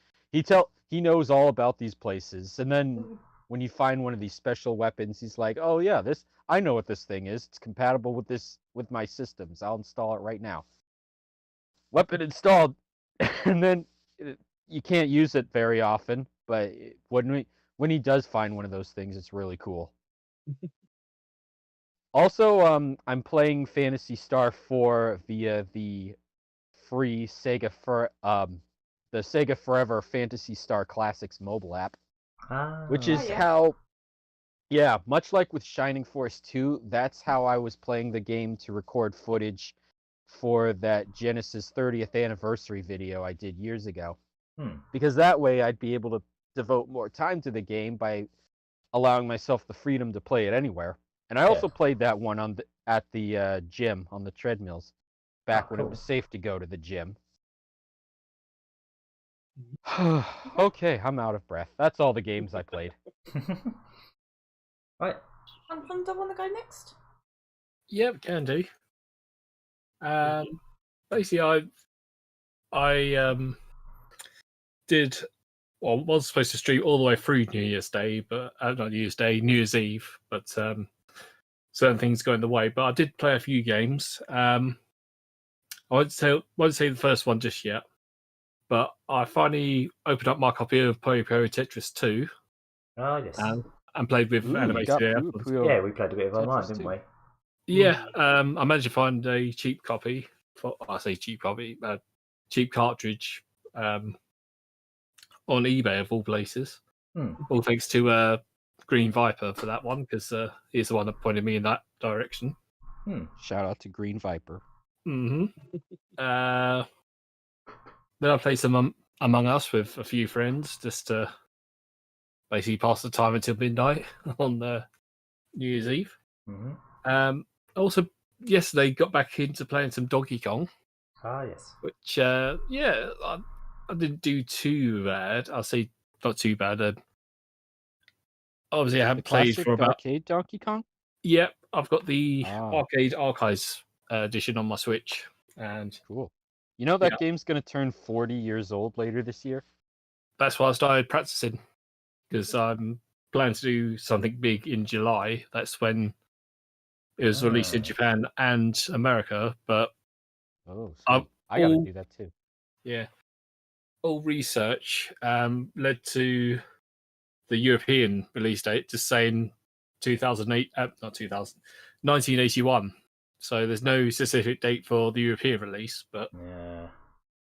he knows all about these places, and then when you find one of these special weapons, he's like, "Oh yeah, this I know what this thing is. It's compatible with my systems. I'll install it right now." Weapon installed, and then you can't use it very often, but when he does find one of those things, it's really cool. Also, I'm playing Phantasy Star 4 via the free the Sega Forever Phantasy Star Classics mobile app, which is yeah. how, yeah, much like with Shining Force 2, that's how I was playing the game to record footage for that Genesis 30th anniversary video I did years ago. Because that way I'd be able to devote more time to the game by allowing myself the freedom to play it anywhere. And I also played that one at the gym on the treadmills back when it was safe to go to the gym. Okay, I'm out of breath. That's all the games I played. Right. Hunk Thunder want to go next? Yep, can do. Basically, I did was supposed to stream all the way through New Year's Day, but not New Year's Day, New Year's Eve, but certain things got in the way. But I did play a few games. I won't say the first one just yet, but I finally opened up my copy of Puyo Puyo Tetris 2. Oh yes. And played with AnimatedAF. Yeah, we played a bit of online, didn't we? Yeah, I managed to find a cheap copy. I say cheap copy, cheap cartridge on eBay of all places. All thanks to Green Viper for that one, because he's the one that pointed me in that direction. Shout out to Green Viper. Then I played some Among Us with a few friends, just to basically pass the time until midnight on New Year's Eve. Also, yesterday got back into playing some Donkey Kong. Ah, yes. Which, I didn't do too bad. I'll say not too bad. Obviously, I haven't played for about arcade Donkey Kong. Yep, I've got the Arcade Archives edition on my Switch, and cool. You know that game's going to turn 40 years old later this year. That's why I started practicing, because I'm planning to do something big in July. That's when it was released in Japan and America, but I got to do that too. Yeah, all research led to the European release date, just saying 2008, not 2000, 1981. So there's no specific date for the European release, but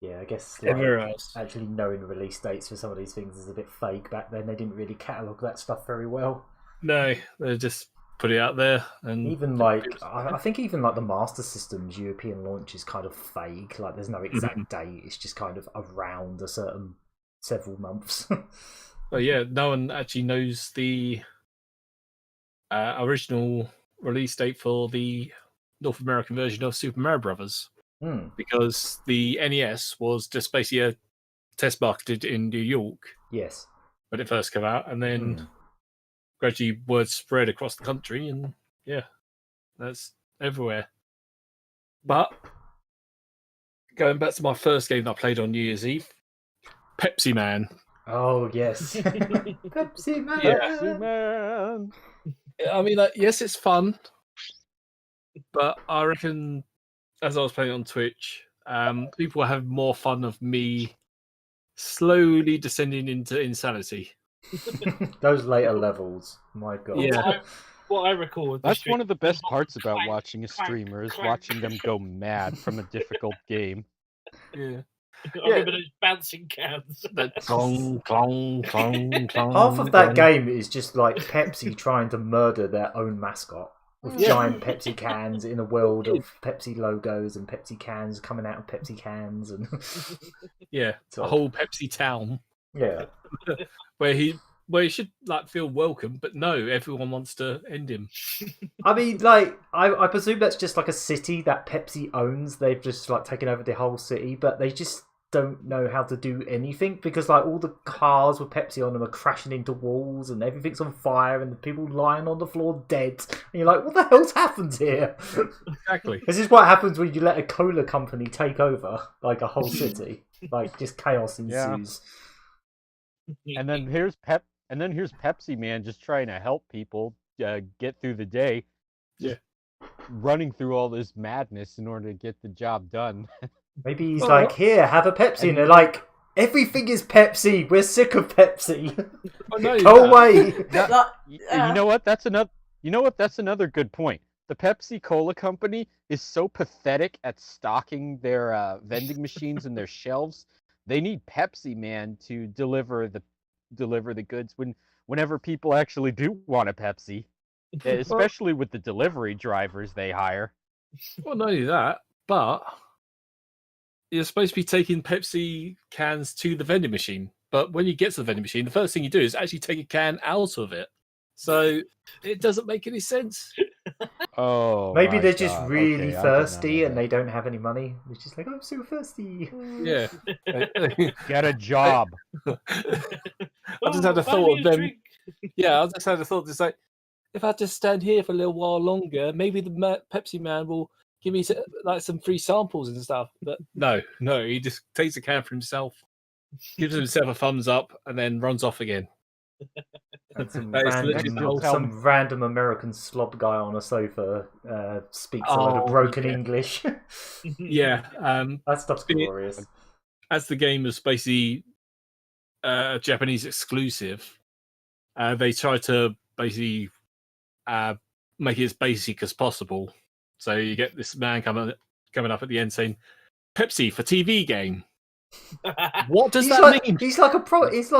yeah, I guess everywhere else. Actually knowing release dates for some of these things is a bit fake back then. They didn't really catalogue that stuff very well. No, they just put it out there, and even like I think even like the Master System's European launch is kind of vague. Like there's no exact date. It's just kind of around a certain several months. But yeah, no one actually knows the original release date for the North American version of Super Mario Brothers, because the NES was just basically a test marketed in New York. Yes, when it first came out, and then gradually word spread across the country, and yeah, that's everywhere. But going back to my first game that I played on New Year's Eve, Pepsi Man. Oh yes, Pepsi Man. Yeah. Pepsi Man. I mean, like, yes, it's fun, but I reckon as I was playing on Twitch, people have more fun of me slowly descending into insanity. Those later levels, my god. Yeah. What I recall. That's one of the best parts about watching a streamer is watching them go mad from a difficult game. Yeah. I remember those bouncing cans. Clong, clong, clong, clong. Half of that game is just like Pepsi trying to murder their own mascot with giant Pepsi cans in a world of Pepsi logos and Pepsi cans coming out of Pepsi cans and yeah, a whole Pepsi town. Yeah, where he should like feel welcome, but no, everyone wants to end him. I mean, like I presume that's just like a city that Pepsi owns. They've just like taken over the whole city, but they just don't know how to do anything because like all the cars with Pepsi on them are crashing into walls and everything's on fire and the people lying on the floor dead. And you're like, what the hell's happened here? Exactly. This is what happens when you let a cola company take over like a whole city. Like just chaos ensues. Yeah. And then here's Pepsi Man just trying to help people get through the day. Yeah. Running through all this madness in order to get the job done. Maybe he's like, here, have a Pepsi. And they're like, everything is Pepsi. We're sick of Pepsi. Go away. You know what? That's another good point. The Pepsi Cola company is so pathetic at stocking their vending machines and their shelves. They need Pepsi Man to deliver the goods whenever people actually do want a Pepsi, especially with the delivery drivers they hire. Well, not only that, but you're supposed to be taking Pepsi cans to the vending machine. But when you get to the vending machine, the first thing you do is actually take a can out of it. So it doesn't make any sense. Oh, maybe they're just really thirsty and they don't have any money. They're just like, I'm so thirsty. Yeah. Get a job. I just had a thought of them. Yeah, I just had a thought. It's like, if I just stand here for a little while longer, maybe the Pepsi Man will give me some free samples and stuff. But no, he just takes a can for himself, gives himself a thumbs up, and then runs off again. And some random American slob guy on a sofa speaks a lot of broken English. Yeah, that stuff's glorious. As the game is basically a Japanese exclusive, they try to basically make it as basic as possible. So you get this man coming up at the end saying, "Pepsi for TV game." What does that mean? He's like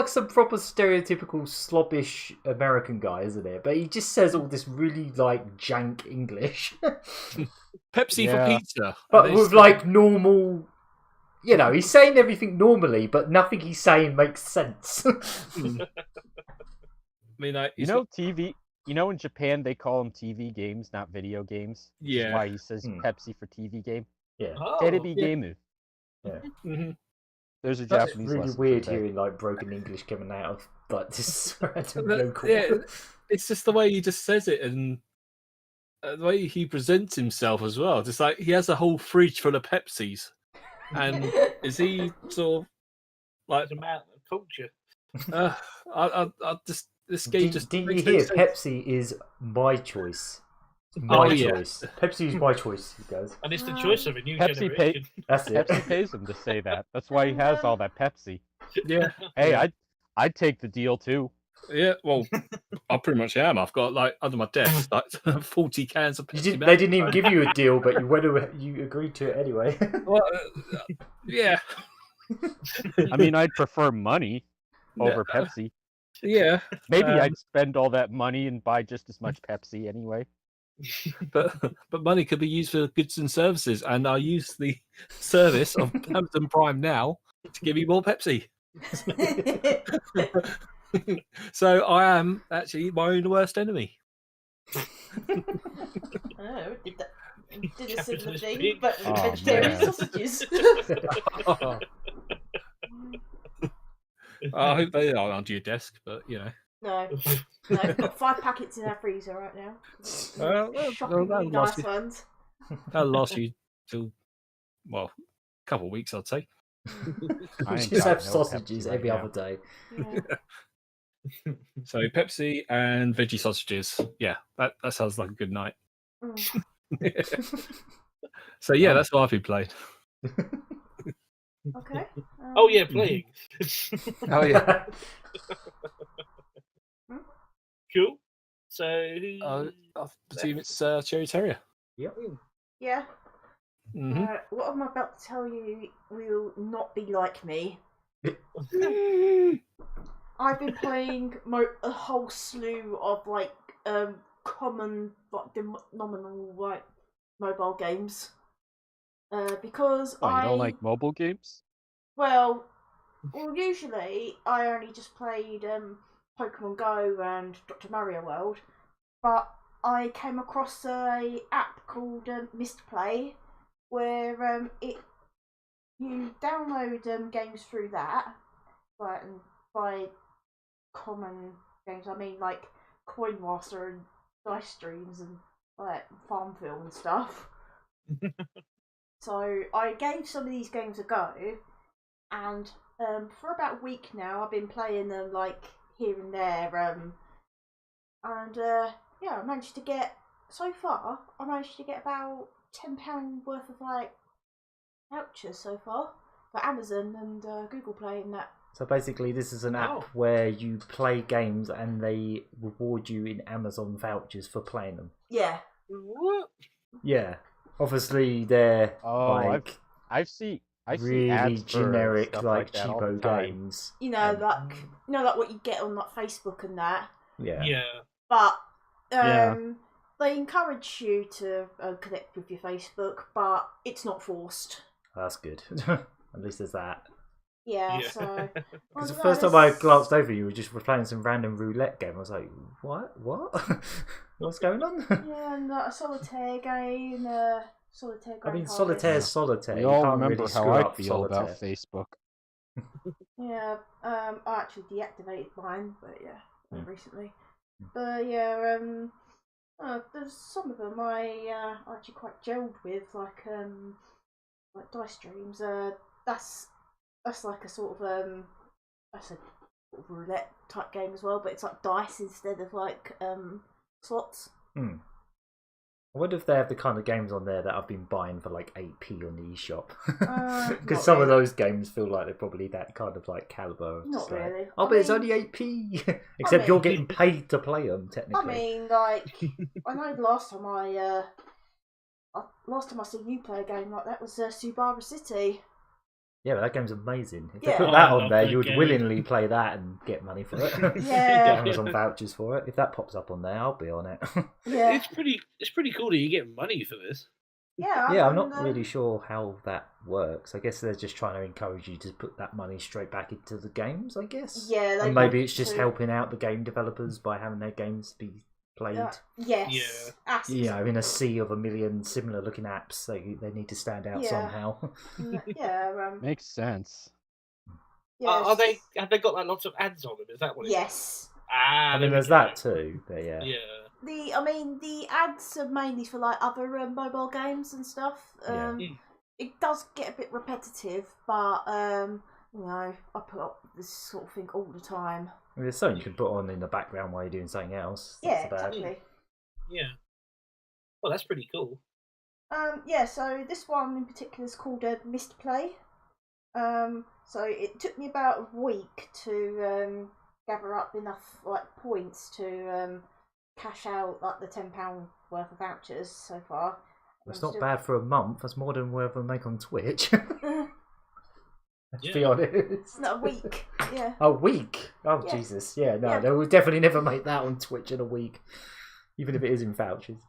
some proper stereotypical slobbish American guy, isn't it? But he just says all this really like jank English. Pepsi for pizza, but with like normal. You know, he's saying everything normally, but nothing he's saying makes sense. I mean, TV. You know, in Japan they call them TV games, not video games. Yeah. That's why he says Pepsi for TV game. Yeah. Terebi game. Yeah. Mm-hmm. There's a That's Japanese. Really weird hearing like broken English coming out of like this random local. Yeah, it's just the way he just says it and the way he presents himself as well. Just like he has a whole fridge full of Pepsis, and is he sort of like the amount of culture? I just this game just. Didn't you hear? Pepsi is my choice. My choice. Pepsi is my choice, he goes. And it's the choice of a new generation. That's it. Pepsi pays him to say that. That's why he has all that Pepsi. Yeah. Hey, I'd take the deal too. Yeah, well, I pretty much am. I've got like under my desk like 40 cans of Pepsi. They didn't even give you a deal, but you agreed to it anyway. Well, yeah. I mean, I'd prefer money over Pepsi. Yeah. Maybe I'd spend all that money and buy just as much Pepsi anyway. But money could be used for goods and services, and I use the service of Amazon Prime now to give me more Pepsi. So I am actually my own worst enemy. Oh, did a similar Capitalist thing, pig. but with Oh, vegetarian man. sausages. I hope they are under your desk, but you know. No, we've got 5 packets in our freezer right now. Shockingly that'll last nice you. ones. That'll last you till a couple of weeks, I'd say. I ain't Just got have no sausages Pepsi right every now. other day. Yeah. So Pepsi and veggie sausages. Yeah, that sounds like a good night. Mm. So yeah, that's what I've been playing. Okay. Oh yeah, playing. Oh yeah. Cool. So I presume it's Cherry Terrier. Yep. Yeah. Mm-hmm. What I'm about to tell you will not be like me. I've been playing a whole slew of like common, like nominal like mobile games. Because Oh, you don't like mobile games? well, usually I only just played Pokemon Go and Dr. Mario World, but I came across a app called Mistplay, where you download games through that, and by common games I mean like Coinmaster and Dice Streams and like Farmville and stuff. So I gave some of these games a go, and for about a week now I've been playing them like here and there, and yeah, I managed to get about £10 worth of like vouchers so far for Amazon and Google Play and that. So basically, this is an app where you play games and they reward you in Amazon vouchers for playing them. Yeah. What? Yeah. Obviously, they're like I've seen really ads for generic, stuff like that all the cheapo time. games. You know, like what you get on like Facebook and that. Yeah. Yeah. But Yeah. they encourage you to connect with your Facebook, but it's not forced. That's good. At least there's that. Yeah, Yeah. so... Because the first time I glanced over, you were just playing some random roulette game. I was like, what? What's going on? Yeah, and a solitaire game, solitaire I mean, Grand solitaire's Harvest. solitaire. We You all can't remember really how screw I up feel solitaire. about Facebook. Yeah, I actually deactivated mine, but yeah, recently. But yeah, there's some of them I actually quite gelled with, like Dice Streams. That's like a sort of that's a sort of roulette type game as well, but it's like dice instead of like slots. I wonder if they have the kind of games on there that I've been buying for like 8p on the eShop. Not Because some of really. those games feel like they're probably that kind of like caliber. Of Not just like, really. oh, I but it's mean- only 8p. Except you're getting paid to play them, technically. I mean, like, I know last time I seen you play a game like that was Subaru City. Yeah, but that game's amazing. If Yeah. they put that I on love there, that you would game. willingly play that and get money for it. Yeah. Get Amazon vouchers for it. If that pops up on there, I'll be on it. Yeah, It's pretty cool that you get money for this. yeah. Yeah, I'm not really sure how that works. I guess they're just trying to encourage you to put that money straight back into the games, I guess. Yeah, they And maybe want it's just to- helping out the game developers by having their games be played. Yes. That's You know, in a sea of a million similar looking apps, they need to stand out Yeah. somehow. Yeah. Makes sense. Have Yes. they got like lots of ads on them? Is that what? Yes. Ah, I there mean, we there's go. that too, but yeah. Yeah. The ads are mainly for like other mobile games and stuff. Yeah. It does get a bit repetitive, but you know, I put up this sort of thing all the time. I mean, there's something you can put on in the background while you're doing something else. Yeah, That's about it. exactly. Yeah. Well, that's pretty cool. Yeah, so this one in particular is called Mistplay. So it took me about a week to gather up enough like points to cash out like the £10 worth of vouchers so far. It's not bad for a month. That's more than we'll ever make on Twitch. Let's be Yeah. honest. It's not a week. Yeah. A week? Oh, Yeah. Jesus. Yeah, no, Yeah. they will definitely never make that on Twitch in a week. Even if it is in vouchers.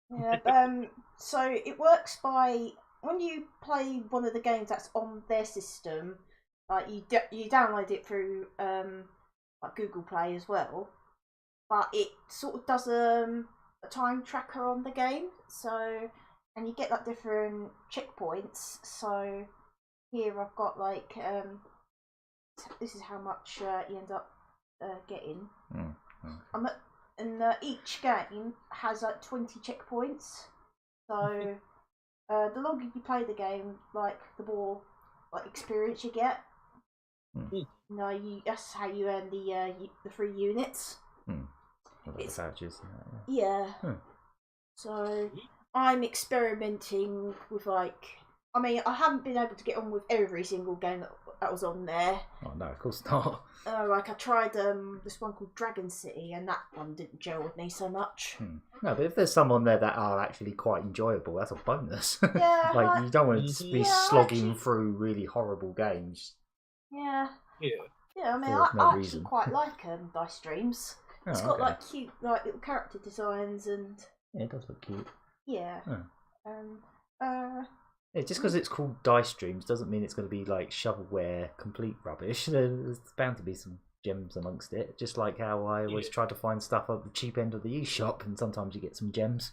Yeah. So it works by when you play one of the games that's on their system. Like you download it through like Google Play as well, but it sort of does a time tracker on the game. So and you get like different checkpoints. So here I've got like this is how much you end up getting. And each game has like 20 checkpoints. So the longer you play the game, like the more like experience you get. No, that's how you earn the free units. It's vouchers. Yeah. So I'm experimenting with like. I mean, I haven't been able to get on with every single game that was on there. Oh no, of course not. Like I tried this one called Dragon City, and that one didn't gel with me so much. No, but if there's some on there that are actually quite enjoyable, that's a bonus. Yeah, like you don't want to be slogging actually, through really horrible games. Yeah. Yeah. I mean, For no I actually reason. quite like Dice Dreams. It's got like cute, like little character designs and. Yeah, it does look cute. Yeah. Yeah, just because it's called Dice Dreams doesn't mean it's going to be like shovelware complete rubbish. There's bound to be some gems amongst it. Just like how I always try to find stuff at the cheap end of the eShop, and sometimes you get some gems.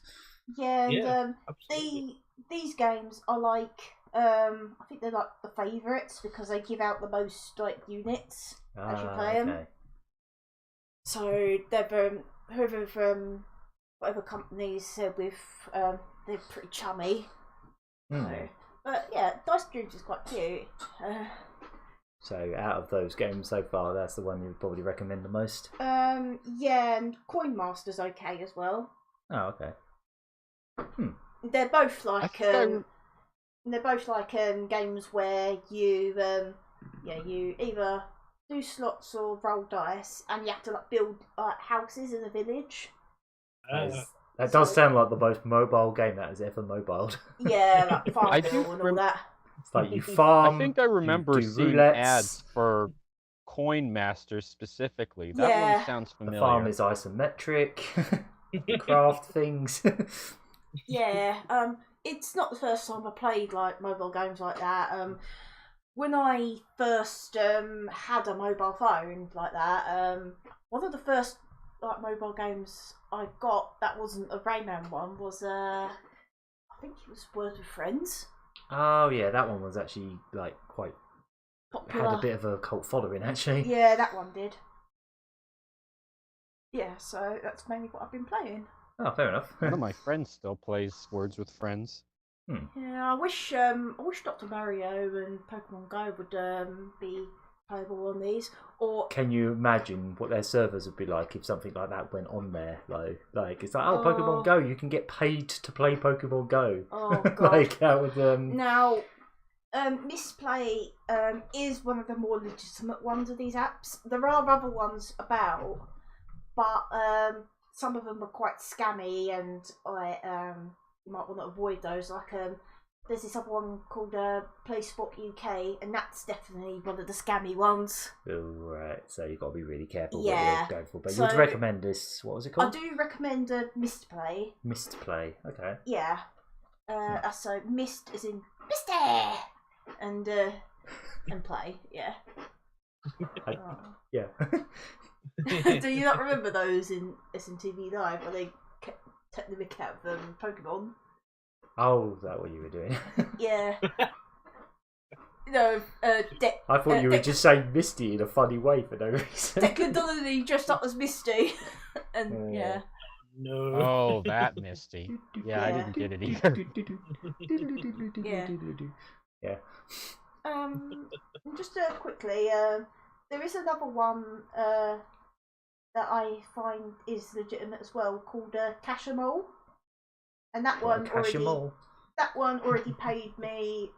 Yeah, and absolutely. these games are like I think they're like the favourites because they give out the most like units as you play them. So they're whoever from whatever companies they're with, they're pretty chummy. So, but yeah, Dice Dreams is quite cute. So out of those games so far, that's the one you would probably recommend the most. Yeah, and Coinmaster's okay as well. Oh, okay. They're both like games where you you either do slots or roll dice, and you have to like build houses in a village. That does sound like the most mobile game that has ever mobiled. Yeah, like Farmville and all that. It's like you farm. I think I remember seeing ads for Coinmaster specifically. That one sounds familiar. The farm is isometric. You craft things. Yeah, it's not the first time I played like mobile games like that. When I first had a mobile phone like that, one of the first like mobile games I got that wasn't a Rayman one was I think it was Words with Friends. Oh yeah, that one was actually like quite popular. Had a bit of a cult following actually. Yeah, that one did. Yeah, so that's mainly what I've been playing. Oh, fair enough. One of my friends still plays Words with Friends. Yeah, I wish Dr. Mario and Pokemon Go would be playable on these. Or can you imagine what their servers would be like if something like that went on there? Like it's like, oh, Pokemon Go, you can get paid to play Pokemon Go. Oh god! Like how would now, Misplay is one of the more legitimate ones of these apps. There are other ones about, but some of them are quite scammy, and you might want to avoid those. Like there's this other one called PlaySpot UK, and that's definitely one of the scammy ones. Oh, right. So you've got to be really careful what you're going for. But So, you'd recommend this, what was it called? I do recommend Misplay. Misplay, okay. Yeah. So Mist is in Misty! And play, yeah. Yeah. Do you not remember those in SMTV Live where they kept the mick out of Pokemon? Oh, is that what you were doing? Yeah. No, I thought you were just saying Misty in a funny way for no reason. Declan Donnelly dressed up as Misty. And yeah. No. Oh, that Misty. Yeah, I didn't get it either. Yeah. Just quickly, there is another one that I find is legitimate as well called Cashamole, and that one already paid me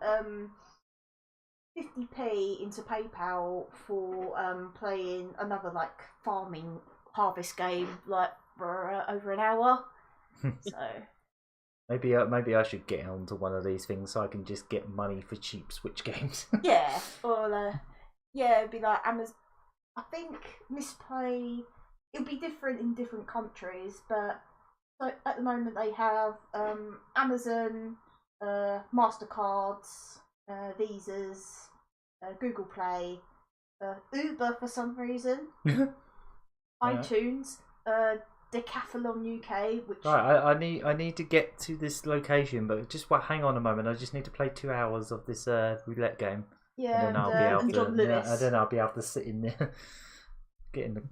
50p into PayPal for playing another like farming harvest game like for over an hour. So maybe I should get onto one of these things so I can just get money for cheap Switch games. yeah, or it'd be like Amazon. I think Misplay. It'll be different in different countries, but so at the moment they have Amazon, Mastercards, Visas, Google Play, Uber for some reason, iTunes, Decathlon UK, which right, I need to get to this location, but just hang on a moment. I just need to play 2 hours of this roulette game. yeah, and then I'll be able and to. John Lewis. And then I'll be able to sit in there, getting the.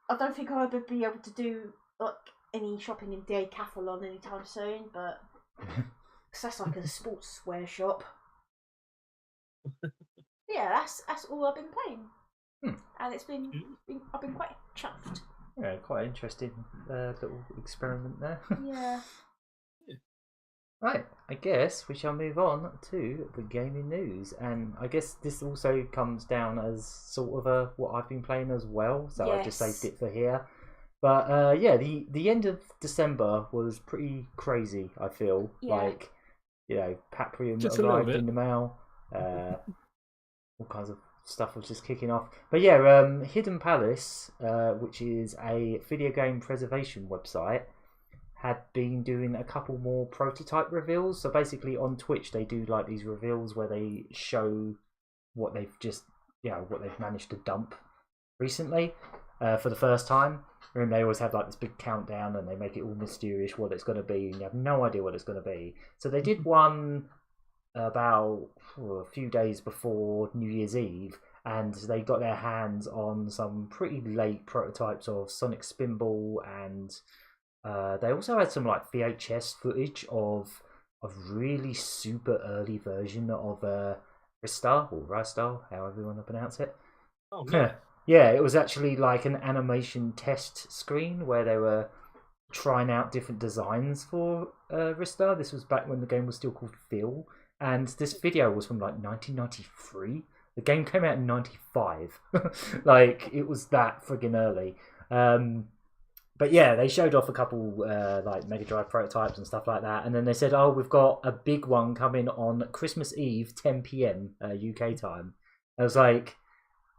I don't think I'll ever be able to do like any shopping in Decathlon anytime soon, but cause that's like a sportswear shop. Yeah, that's all I've been playing, and I've been quite chuffed. Yeah, quite interesting little experiment there. Yeah. Right, I guess we shall move on to the gaming news, and I guess this also comes down as sort of what I've been playing as well, so I just saved it for here. But yeah, the end of December was pretty crazy, I feel. Yeah. Like, you know, Paprium Just a arrived little bit. in the mail, all kinds of stuff was just kicking off. But yeah, Hidden Palace, which is a video game preservation website, had been doing a couple more prototype reveals. So basically on Twitch they do like these reveals where they show what they've what they've managed to dump recently for the first time. And they always have like this big countdown and they make it all mysterious what it's going to be, and you have no idea what it's going to be. So they did one about a few days before New Year's Eve, and they got their hands on some pretty late prototypes of Sonic Spinball, and they also had some like VHS footage of a really super early version of Ristar, or Ristar, however you want to pronounce it. Oh, no. Yeah, it was actually like an animation test screen where they were trying out different designs for Ristar. This was back when the game was still called Phil, and this video was from like 1993. The game came out in 95. Like, it was that friggin' early. But yeah, they showed off a couple like Mega Drive prototypes and stuff like that, and then they said, "Oh, we've got a big one coming on Christmas Eve, 10 p.m. UK time." I was like,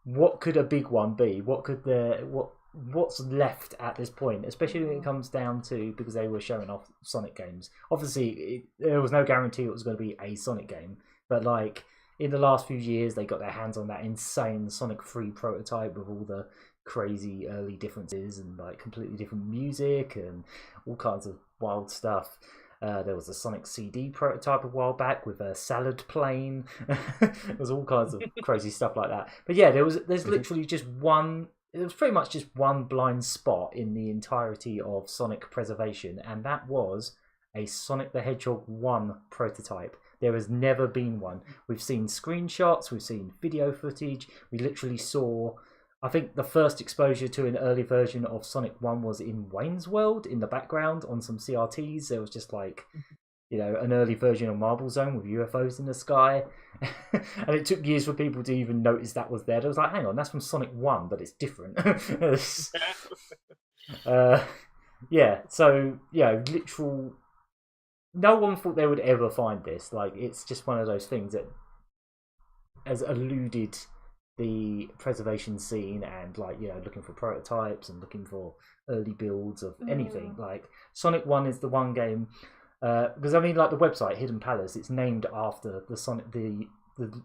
"What could a big one be? What's left at this point?" Especially when it comes down to, because they were showing off Sonic games. Obviously, there was no guarantee it was going to be a Sonic game, but like in the last few years, they got their hands on that insane Sonic 3 prototype with all the crazy early differences and like completely different music and all kinds of wild stuff. There was a Sonic CD prototype a while back with a salad plane. There was all kinds of crazy stuff like that. But yeah, there's literally just one. It was pretty much just one blind spot in the entirety of Sonic preservation, and that was a Sonic the Hedgehog 1 prototype. There has never been one. We've seen screenshots, we've seen video footage. We literally saw, I think the first exposure to an early version of Sonic 1 was in Wayne's World in the background on some CRTs. There was just like, you know, an early version of Marble Zone with UFOs in the sky. And it took years for people to even notice that was there. I was like, hang on, that's from Sonic 1, but it's different. Yeah, so, yeah, literal... No one thought they would ever find this. Like, it's just one of those things that has eluded the preservation scene, and like, you know, looking for prototypes and looking for early builds of anything. Like Sonic 1 is the one game, because I mean, like the website Hidden Palace, it's named after the Sonic, the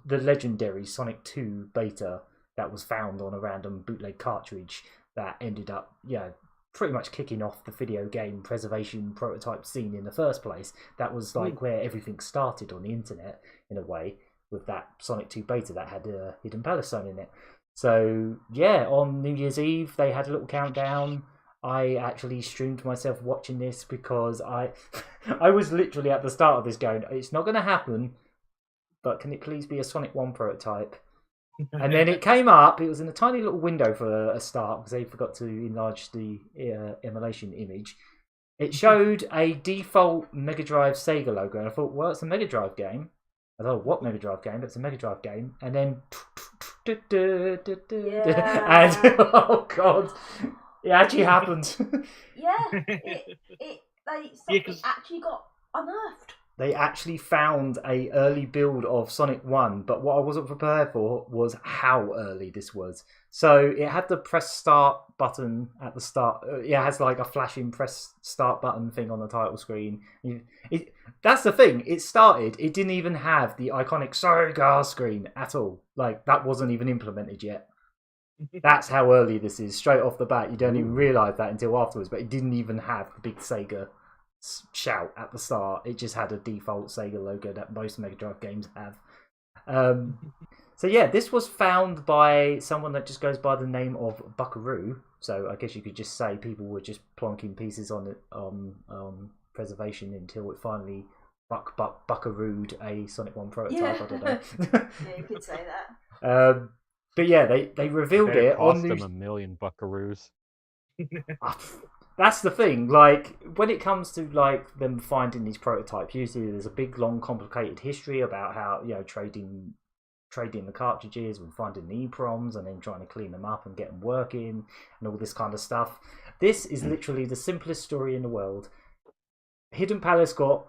legendary Sonic 2 beta that was found on a random bootleg cartridge that ended up, pretty much kicking off the video game preservation prototype scene in the first place. That was like where everything started on the internet in a way, with that Sonic 2 beta that had a Hidden Palace zone in it. So yeah, on New Year's Eve they had a little countdown. I actually streamed myself watching this because I was literally at the start of this going, it's not going to happen, but can it please be a Sonic 1 prototype? And then it came up. It was in a tiny little window for a start because they forgot to enlarge the emulation image. It showed a default Mega Drive Sega logo, and I thought, well, it's a Mega Drive game. I don't know what Mega Drive game, but it's a Mega Drive game. And then... Yeah. And, oh, God. It actually happened. Yeah, it actually got unearthed. They actually found a early build of Sonic 1, but what I wasn't prepared for was how early this was. So it had the press start button at the start. It has like a flashing press start button thing on the title screen. That's the thing. It started. It didn't even have the iconic Sega screen at all. Like, that wasn't even implemented yet. That's how early this is. Straight off the bat, you don't even realise that until afterwards, but it didn't even have the big Sega shout at the start. It just had a default Sega logo that most Mega Drive games have. So yeah, this was found by someone that just goes by the name of Buckaroo. So I guess you could just say people were just plonking pieces on it preservation until it finally Buckarooed a Sonic 1 prototype. I don't know. Yeah, you could say that. But yeah, they revealed it cost on them $1 million buckaroos. That's the thing. Like, when it comes to like them finding these prototypes, usually there's a big, long, complicated history about how, you know, trading the cartridges and finding the EPROMs and then trying to clean them up and get them working and all this kind of stuff. This is literally the simplest story in the world. Hidden Palace got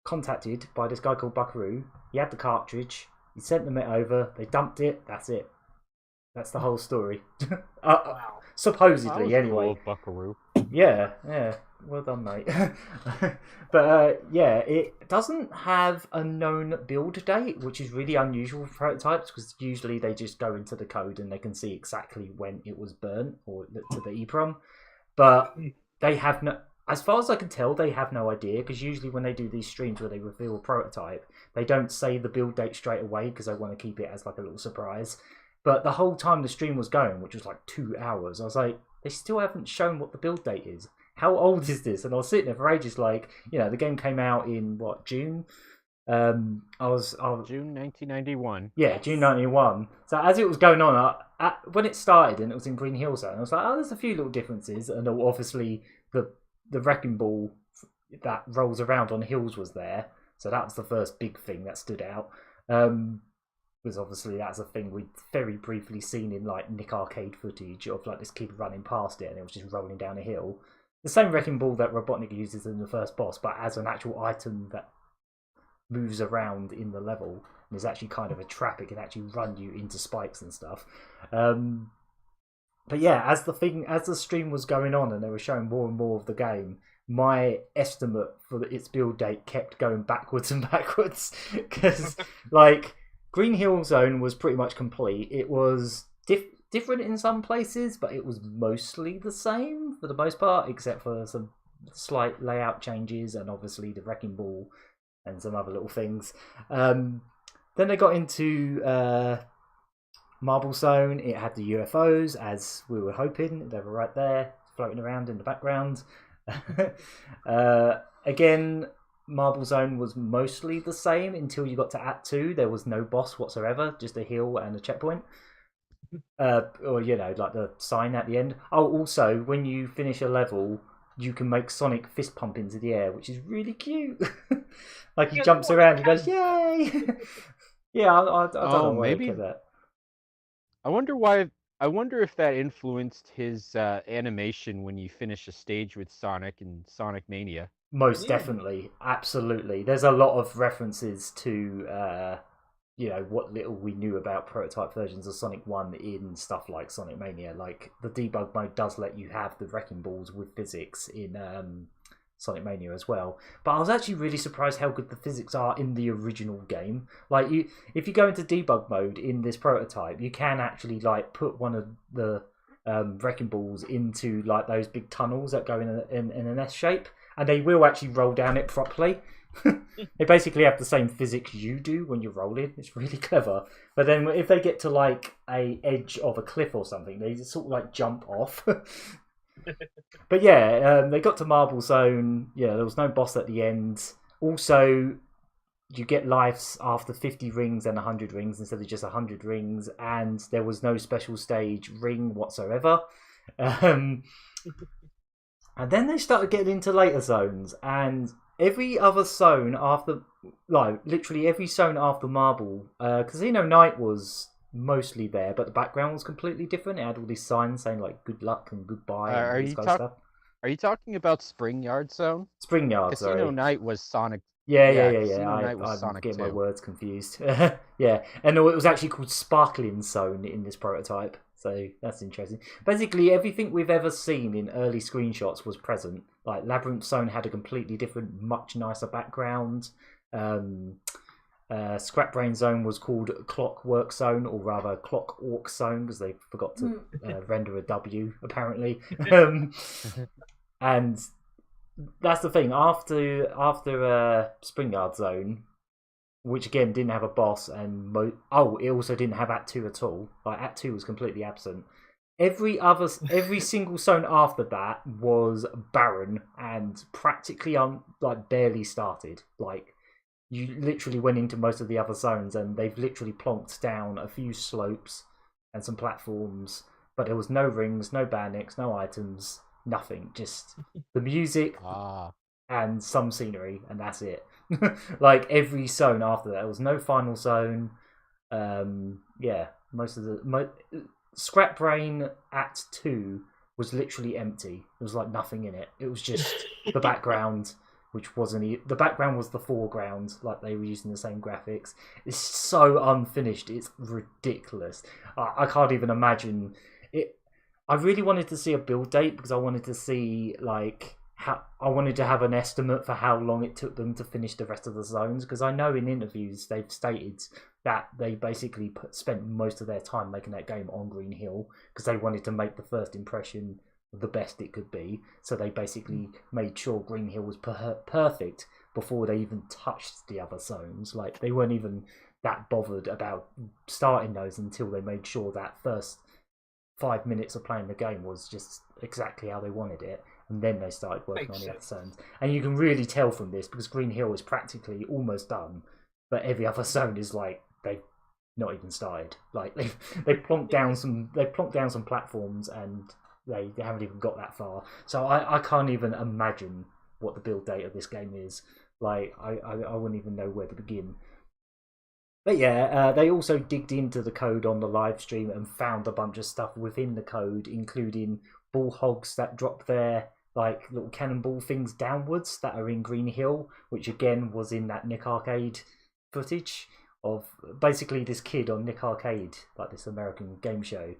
contacted by this guy called Buckaroo. He had the cartridge. He sent them it over. They dumped it. That's it. That's the whole story. Wow. Supposedly, anyway. Cool, Buckaroo. Yeah. Well done, mate. But yeah, it doesn't have a known build date, which is really unusual for prototypes because usually they just go into the code and they can see exactly when it was burnt or to the EEPROM. But they have no, as far as I can tell, they have no idea because usually when they do these streams where they reveal a prototype, they don't say the build date straight away because they want to keep it as like a little surprise. But the whole time the stream was going, which was like 2 hours, I was like, they still haven't shown what the build date is. How old is this? And I was sitting there for ages, like, you know, the game came out in what, June? I was June 1991. Yeah, June 91. So as it was going on, when it started and it was in Green Hill Zone, I was like, oh, there's a few little differences, and obviously the wrecking ball that rolls around on hills was there, so that was the first big thing that stood out. Because obviously that's a thing we'd very briefly seen in like Nick Arcade footage of like this kid running past it and it was just rolling down a hill. The same wrecking ball that Robotnik uses in the first boss, but as an actual item that moves around in the level and is actually kind of a trap. It can actually run you into spikes and stuff. But yeah, as the stream was going on and they were showing more and more of the game, my estimate for its build date kept going backwards and backwards because like Green Hill Zone was pretty much complete. It was different in some places, but it was mostly the same for the most part, except for some slight layout changes and obviously the wrecking ball and some other little things. Then they got into Marble Zone. It had the UFOs, as we were hoping. They were right there, floating around in the background. Again, Marble Zone was mostly the same until you got to Act 2. There was no boss whatsoever, just a hill and a checkpoint. Or, you know, like the sign at the end. Oh, also, when you finish a level, you can make Sonic fist pump into the air, which is really cute. Like he jumps around and goes, yay! Yeah, I don't know why maybe he did that. I wonder if that influenced his animation when you finish a stage with Sonic in Sonic Mania. Most definitely, absolutely. There's a lot of references to, you know, what little we knew about prototype versions of Sonic 1 in stuff like Sonic Mania. Like, the debug mode does let you have the wrecking balls with physics in Sonic Mania as well. But I was actually really surprised how good the physics are in the original game. Like, if you go into debug mode in this prototype, you can actually, like, put one of the wrecking balls into, like, those big tunnels that go in an S shape. And they will actually roll down it properly. They basically have the same physics you do when you're rolling. It's really clever. But then if they get to like a edge of a cliff or something, they just sort of like jump off. But yeah, they got to Marble Zone. Yeah, there was no boss at the end. Also, you get lives after 50 rings and 100 rings instead of just 100 rings. And there was no special stage ring whatsoever. And then they started getting into later zones, and every other zone after, like literally every zone after Marble, Casino Night was mostly there, but the background was completely different. It had all these signs saying like "good luck" and "goodbye" and all this kind of stuff. Are you talking about Spring Yard Zone? Spring Yard, Casino sorry. Night was Sonic. Yeah. Casino Night was I'm Sonic getting my 2. words confused. Yeah, and it was actually called Sparkling Zone in this prototype, so that's interesting. Basically, everything we've ever seen in early screenshots was present. Like Labyrinth Zone had a completely different, much nicer background. Scrap Brain Zone was called Clockwork Zone, or rather Clock Orc Zone, because they forgot to render a W apparently. And that's the thing. After Spring Yard Zone, which again didn't have a boss, and it also didn't have Act 2 at all. Like Act 2 was completely absent. Every single zone after that was barren and practically barely started. Like you literally went into most of the other zones, and they've literally plonked down a few slopes and some platforms, but there was no rings, no bandits, no items, nothing. Just the music and some scenery, and that's it. Like every zone after that, there was no final zone. Most of the Scrap Brain Act 2 was literally empty. There was like nothing in it. It was just the background, which wasn't. The background was the foreground, like they were using the same graphics. It's so unfinished. It's ridiculous. I can't even imagine it. I really wanted to see a build date because I wanted to see I wanted to have an estimate for how long it took them to finish the rest of the zones, because I know in interviews they've stated that they basically spent most of their time making that game on Green Hill because they wanted to make the first impression the best it could be. So they basically made sure Green Hill was perfect before they even touched the other zones. Like they weren't even that bothered about starting those until they made sure that first 5 minutes of playing the game was just exactly how they wanted it. And then they started working on the other zones. And you can really tell from this because Green Hill is practically almost done, but every other zone is like they've not even started. Like they plonked down some platforms and they haven't even got that far. So I can't even imagine what the build date of this game is. Like I wouldn't even know where to begin. But yeah, they also digged into the code on the live stream and found a bunch of stuff within the code, including bullhogs that drop their like little cannonball things downwards that are in Green Hill, which again was in that Nick Arcade footage of basically this kid on Nick Arcade, like this American game show,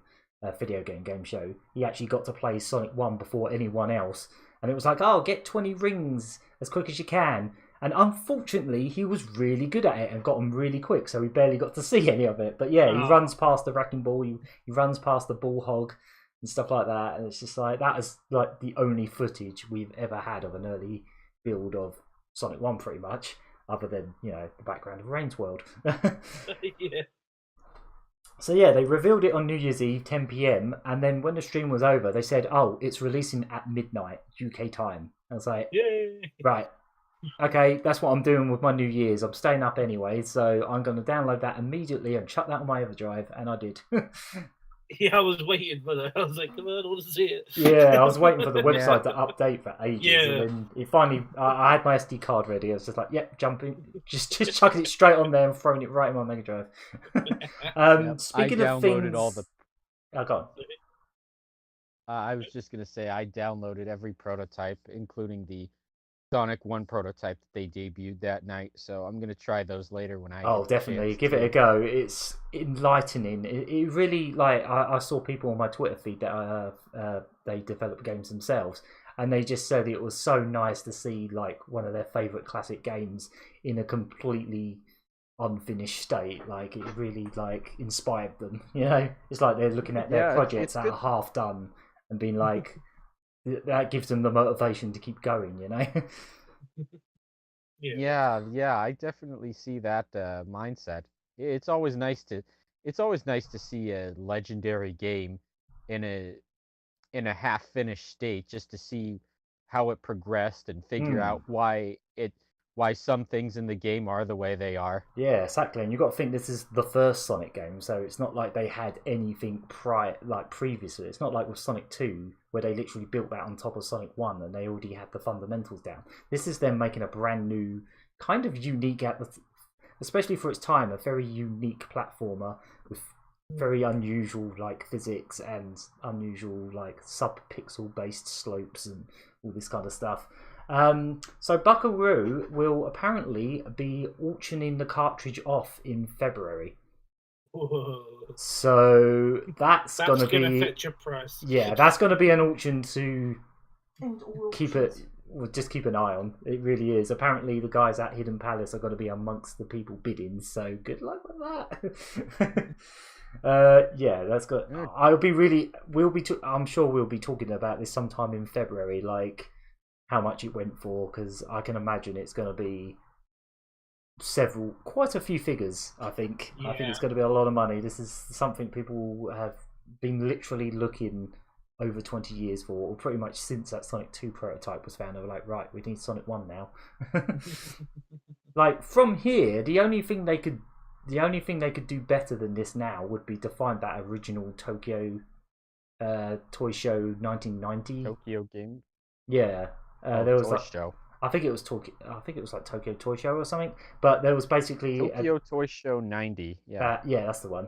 video game show. He actually got to play Sonic 1 before anyone else, and it was like, oh, get 20 rings as quick as you can. And unfortunately, he was really good at it and got them really quick, so we barely got to see any of it. But yeah, he runs past the wrecking ball, he runs past the bullhog and stuff like that, and it's just like that is like the only footage we've ever had of an early build of Sonic 1, pretty much, other than the background of Rain's World. Yeah. So yeah, they revealed it on New Year's Eve, 10 p.m, and then when the stream was over, they said, "Oh, it's releasing at midnight UK time." I was like, "Yay!" Right. Okay, that's what I'm doing with my New Year's. I'm staying up anyway, so I'm going to download that immediately and chuck that on my Everdrive, and I did. Yeah, I was waiting for that. I was like, come on, I want to see it. Yeah, I was waiting for the website to update for ages, and then it finally, I had my SD card ready. I was just like, yep, jumping, just chucking it straight on there and throwing it right in my Mega Drive. Speaking of things, oh, go on. I was just going to say I downloaded every prototype, including the Sonic 1 prototype that they debuted that night, so I'm going to try those later when I definitely give it a go. It's enlightening. It really, like, I saw people on my Twitter feed that they develop games themselves, and they just said it was so nice to see like one of their favourite classic games in a completely unfinished state. Like it really like inspired them, it's like they're looking at their projects that are half done and being like, that gives them the motivation to keep going, Yeah, I definitely see that mindset. It's always nice to see a legendary game in a half finished state, just to see how it progressed and figure out why why some things in the game are the way they are. Yeah, exactly. And you've got to think this is the first Sonic game, so it's not like they had anything previously. It's not like with Sonic 2, where they literally built that on top of Sonic 1 and they already had the fundamentals down. This is them making a brand new, kind of unique, especially for its time, a very unique platformer with very unusual physics and unusual sub-pixel based slopes and all this kind of stuff. So Buckaroo will apparently be auctioning the cartridge off in February. Whoa. So that's gonna be fetch a price. Yeah, that's gonna be an auction to And all keep options. it. Well, just keep an eye on. It really is. Apparently, the guys at Hidden Palace are going to be amongst the people bidding. So good luck with that. Yeah, that's good. I'm sure we'll be talking about this sometime in February, like how much it went for, because I can imagine it's going to be quite a few figures. I think it's going to be a lot of money. This is something people have been literally looking over 20 years for, or pretty much since that Sonic 2 prototype was found. They were like, right, we need Sonic 1 now. From here, the only thing they could do better than this now would be to find that original Tokyo Toy Show 1990 Tokyo game. Yeah, there was Toy Show. I think it was Tokyo Toy Show or something. But there was basically Tokyo Toy Show 90. Yeah. Yeah, that's the one.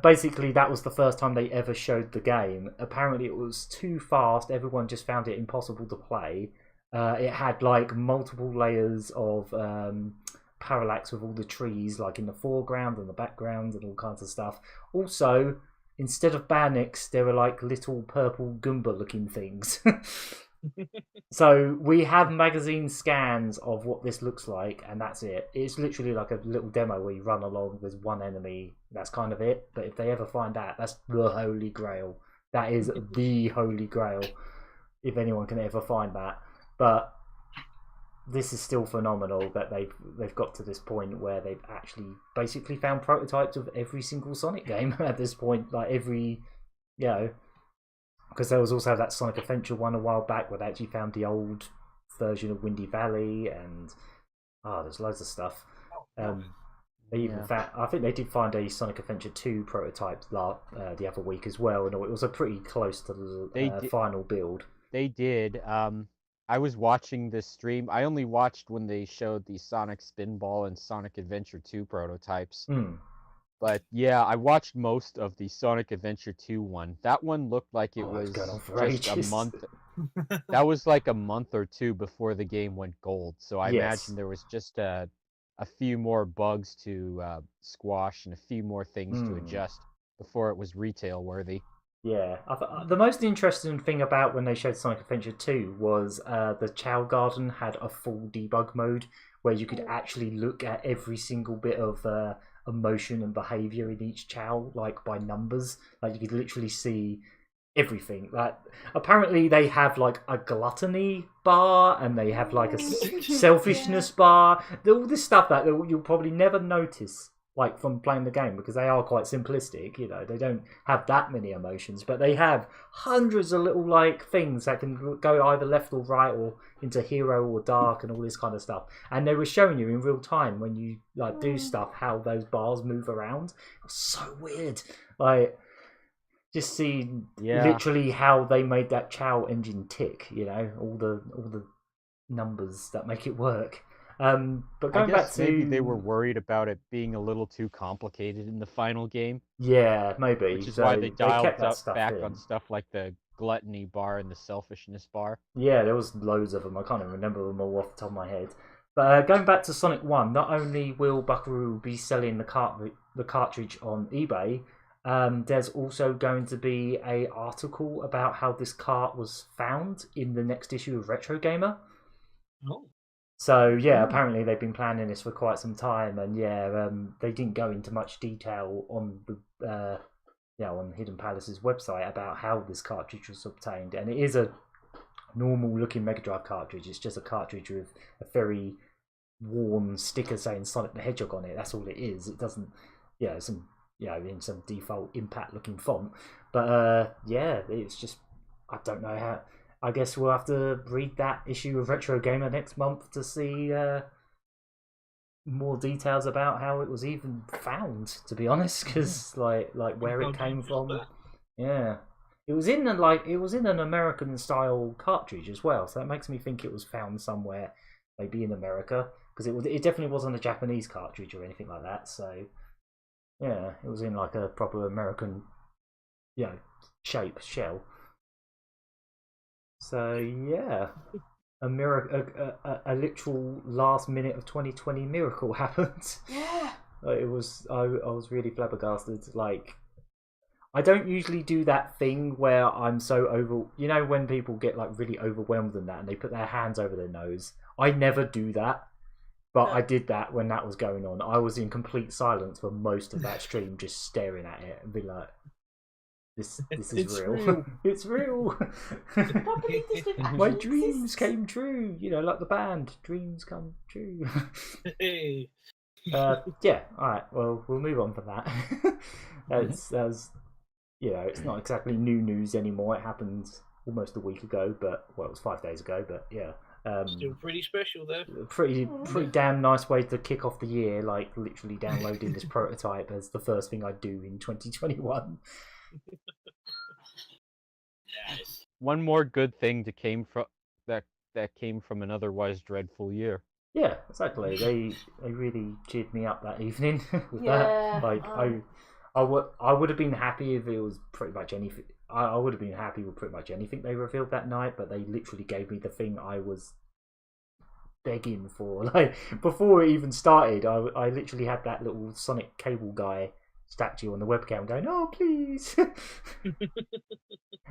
Basically, that was the first time they ever showed the game. Apparently, it was too fast. Everyone just found it impossible to play. It had multiple layers of parallax with all the trees in the foreground and the background and all kinds of stuff. Also, instead of Banix, there were little purple Goomba looking things. So we have magazine scans of what this looks like, and that's it. It's literally like a little demo where you run along with one enemy. That's kind of it. But if they ever find that, that's the holy grail. That is the holy grail, if anyone can ever find that. But this is still phenomenal that they've got to this point where they've actually basically found prototypes of every single Sonic game at this point. Because there was also that Sonic Adventure one a while back where they actually found the old version of Windy Valley, and there's loads of stuff. I think they did find a Sonic Adventure 2 prototype the other week as well, and it was a pretty close to the final build. They did. I was watching this stream. I only watched when they showed the Sonic Spinball and Sonic Adventure 2 prototypes. But yeah, I watched most of the Sonic Adventure 2 one. That one looked like it was just a month. That was like a month or two before the game went gold. So I imagine there was just a few more bugs to squash and a few more things to adjust before it was retail worthy. Yeah, the most interesting thing about when they showed Sonic Adventure 2 was the Chow Garden had a full debug mode where you could actually look at every single bit of emotion and behavior in each Chow, by numbers. You could literally see everything. Apparently they have a gluttony bar, and they have a selfishness bar. All this stuff that you'll probably never notice from playing the game, because they are quite simplistic. They don't have that many emotions, but they have hundreds of little things that can go either left or right or into hero or dark and all this kind of stuff. And they were showing you in real time when you do stuff how those bars move around. It was so weird. Just seeing literally how they made that Chow engine tick. All the numbers that make it work. But going back to maybe they were worried about it being a little too complicated in the final game. Yeah, maybe. Which is why they dialed back on stuff like the gluttony bar and the selfishness bar. Yeah, there was loads of them. I can't even remember them all off the top of my head. But going back to Sonic 1, not only will Buckaroo be selling the cartridge on eBay, there's also going to be an article about how this cart was found in the next issue of Retro Gamer. Oh. So apparently they've been planning this for quite some time, and they didn't go into much detail on the on Hidden Palace's website about how this cartridge was obtained. And it is a normal looking Mega Drive cartridge. It's just a cartridge with a very worn sticker saying Sonic the Hedgehog on it. That's all it is. It doesn't in some default impact looking font. But it's just, I don't know how. I guess we'll have to read that issue of Retro Gamer next month to see more details about how it was even found, to be honest, because like where it came from. Yeah, it was in an American style cartridge as well, so that makes me think it was found somewhere, maybe in America, because it definitely wasn't a Japanese cartridge or anything like that. So yeah, it was in like a proper American, shell. So yeah. A literal last minute of 2020 miracle happened. Yeah. I was really flabbergasted. Like, I don't usually do that thing where I'm so when people get like really overwhelmed in that and they put their hands over their nose. I never do that, but I did that when that was going on. I was in complete silence for most of that stream, just staring at it and be like, This is real. It's real. I can't believe this didn't My actually dreams exist. came true. Like the band, dreams come true. Hey. Yeah. All right. Well, we'll move on from that. It's not exactly new news anymore. It happened almost a week ago, but it was 5 days ago. But yeah. Still pretty special though. Pretty damn nice way to kick off the year. Like literally downloading this prototype as the first thing I do in 2021. Yes. One more good thing that came from an otherwise dreadful year. Yeah, exactly. They really cheered me up that evening with Yeah, that. Like I would have been happy if it was pretty much anything. I would have been happy with pretty much anything they revealed that night, but they literally gave me the thing I was begging for. Like before it even started, I literally had that little Sonic Cable guy statue on the webcam going, "Oh please,"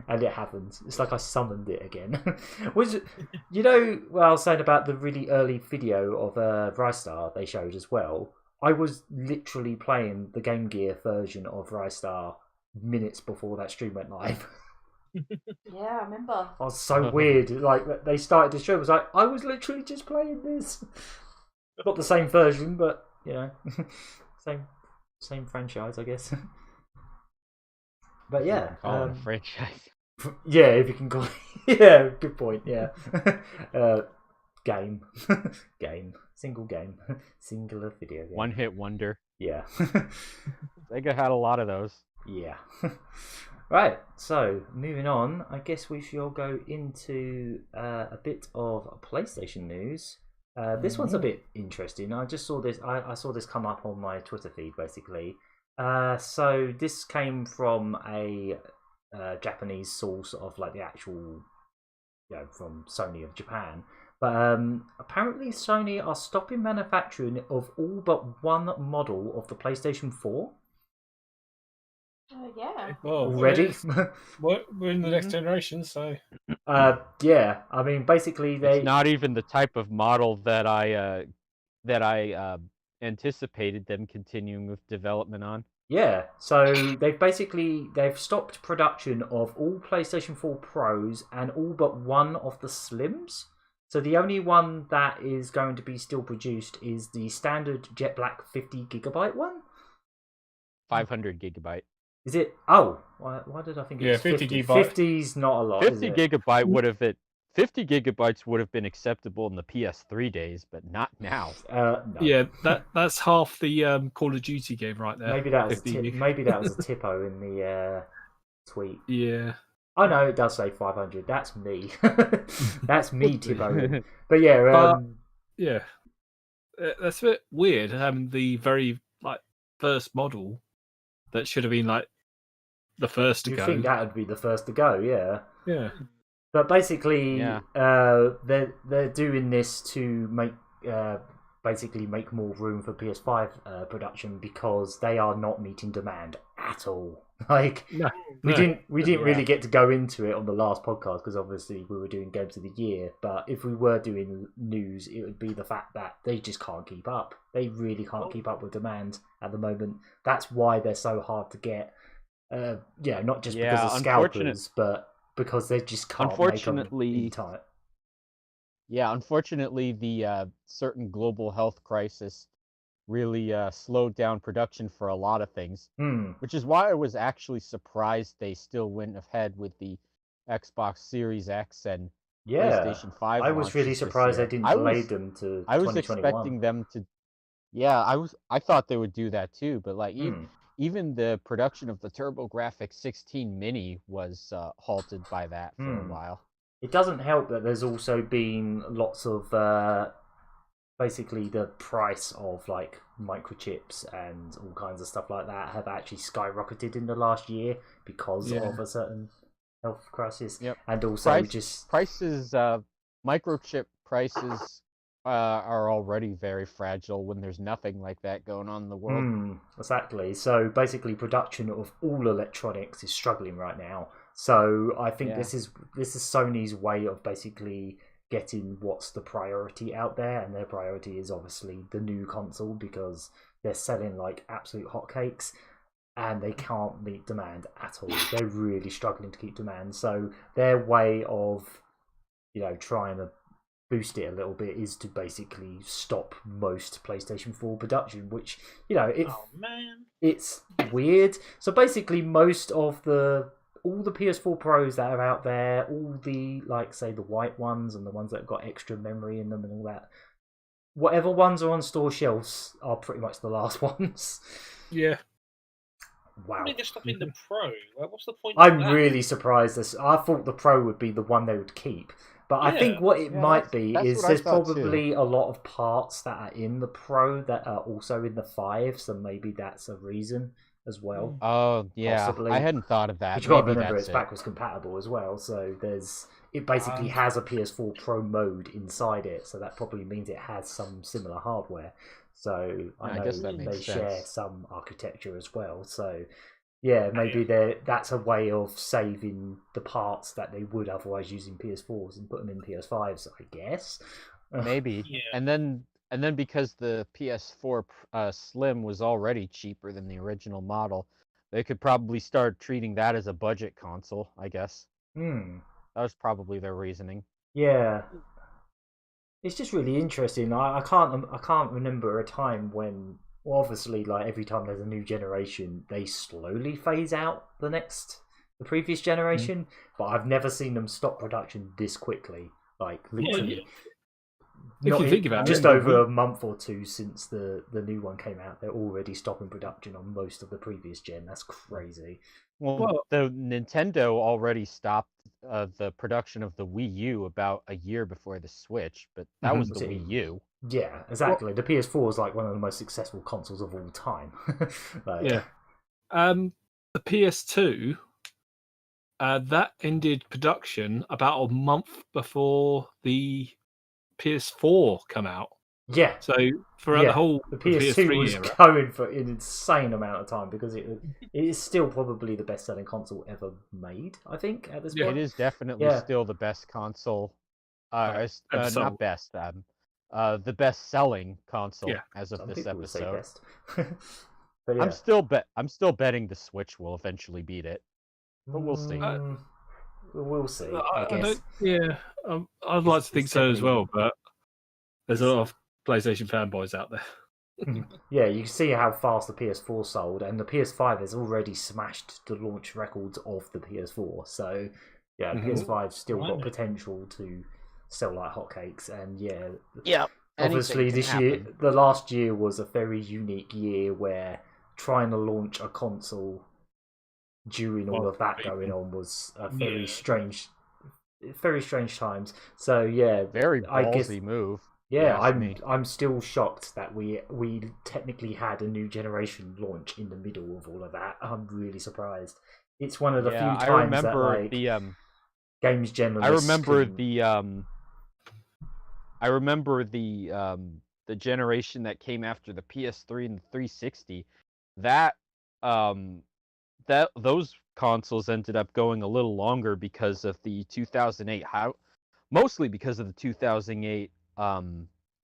and it happened. It's like I summoned it again. Was what I was saying about the really early video of Rystar they showed as well? I was literally playing the Game Gear version of Rystar minutes before that stream went live. Yeah, I remember. I was so weird. Like they started the show, it was like I was literally just playing this. Not the same version, but same franchise, I guess. But yeah, Call it a franchise. Yeah, if you can call it. Yeah, good point. Yeah, game, single game, singular video game. One hit wonder. Yeah. Sega had a lot of those. Yeah. Right. So moving on, I guess we shall go into a bit of PlayStation news. This one's a bit interesting. I just saw this. I saw this come up on my Twitter feed, basically. So this came from a Japanese source of like the actual, from Sony of Japan. But apparently Sony are stopping manufacturing of all but one model of the PlayStation 4. Yeah. Already? We're in the next generation, so. Yeah. I mean, basically It's not even the type of model that I anticipated them continuing with development on. Yeah, so they've stopped production of all PlayStation 4 Pros and all but one of the Slims. So the only one that is going to be still produced is the standard Jet Black 50GB one. 500 gigabyte. Is it? Oh, why did I think it was 50 50? gigabyte. 50's not a lot. 50 gigabyte would have been 50 gigabytes would have been acceptable in the PS3 days, but not now. No. Yeah, that's half the Call of Duty game right there. Maybe that was 50 gig. maybe that was a typo in the tweet. Yeah. Oh no, it does say 500. That's me. That's me typoing. But yeah, yeah, that's a bit weird. The very first model that should have been the first to you go. think that would be the first to go? Yeah. Yeah. But basically, they're doing this to make more room for PS5 production because they are not meeting demand at all. We didn't really get to go into it on the last podcast because obviously we were doing games of the year. But if we were doing news, it would be the fact that they just can't keep up. They really can't keep up with demand at the moment. That's why they're so hard to get. Not just because of scalpers, but because they just can't make them in time. Yeah, unfortunately, the certain global health crisis really slowed down production for a lot of things, which is why I was actually surprised they still went ahead with the Xbox Series X and PlayStation 5. I was really surprised they didn't delay them to 2021. Yeah, I thought they would do that too, but like Hmm. even the production of the TurboGrafx 16 Mini was halted by that for a while. It doesn't help that there's also been lots of basically the price of like microchips and all kinds of stuff like that have actually skyrocketed in the last year because Yeah. of a certain health crisis. Yep. And also prices, microchip prices are already very fragile when there's nothing like that going on in the world. Exactly. So basically, production of all electronics is struggling right now. So I think this is Sony's way of basically getting what's the priority out there, and their priority is obviously the new console because they're selling like absolute hotcakes, and they can't meet demand at all. They're really struggling to keep demand. So their way of trying to boost it a little bit is to basically stop most PlayStation 4 production, which Oh man. it's weird. So basically, most of all the PS4 Pros that are out there, all the say the white ones and the ones that have got extra memory in them and all that, whatever ones are on store shelves are pretty much the last ones. Yeah. Wow. I mean, they're stopping the Pro. Like, what's the point? I'm of that? really surprised. I thought the Pro would be the one they would keep. But I think what it might be that's is what I there's thought probably a lot of parts that are in the Pro that are also in the 5, so maybe that's a reason as well. Oh yeah, possibly. I hadn't thought of that. But you got to Maybe remember that's it's backwards compatible as well, so it basically has a PS4 Pro mode inside it, so that probably means it has some similar hardware. So I know guess that they makes share sense. some architecture as well. So yeah, maybe that's a way of saving the parts that they would otherwise use in PS4s and put them in PS5s, I guess. Maybe. Yeah. And then because the PS4 Slim was already cheaper than the original model, they could probably start treating that as a budget console, I guess. That was probably their reasoning. Yeah. It's just really interesting. I can't remember a time when, well, obviously, like every time there's a new generation, they slowly phase out the previous generation. But I've never seen them stop production this quickly. Like literally, If you think about just it, over a month or two since the new one came out, they're already stopping production on most of the previous gen. That's crazy. Well, the Nintendo already stopped the production of the Wii U about a year before the Switch, but that was the Wii U. Yeah, exactly. The PS4 is like one of the most successful consoles of all time. Yeah. The PS2, that ended production about a month before the PS4 come out. Yeah. So throughout the whole the PS2 PS3 was era, going for an insane amount of time because it is still probably the best-selling console ever made. I think at this point It is definitely still the best console. Not best. The best-selling console as of Some this people would say episode. best. But yeah. I'm still betting the Switch will eventually beat it, but we'll see. We'll see. I guess. I'd like to think so as well, but there's a lot of PlayStation fanboys out there. Yeah, you can see how fast the PS4 sold, and the PS5 has already smashed the launch records of the PS4. So, yeah, PS5's still got potential to sell like hotcakes. And yeah, obviously the last year was a very unique year where trying to launch a console during all of that going on was a very strange times. So yeah, very ballsy move. Yeah, I'm still shocked that we technically had a new generation launch in the middle of all of that. I'm really surprised. It's one of the few times that like games generally. I remember the generation that came after the PS3 and the 360. Those consoles ended up going a little longer because of the 2008 mostly because of the 2008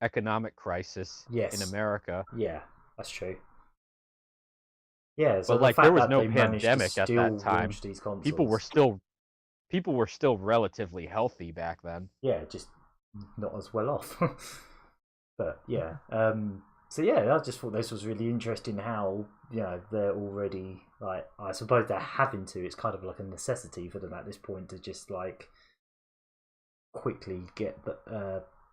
economic crisis in America. Yeah, that's true. Yeah, so but like there was no pandemic at that time. People were still relatively healthy back then. Yeah, just not as well off. But yeah, so yeah, I just thought this was really interesting. How they're already like, I suppose they're having to. It's kind of like a necessity for them at this point to just like quickly get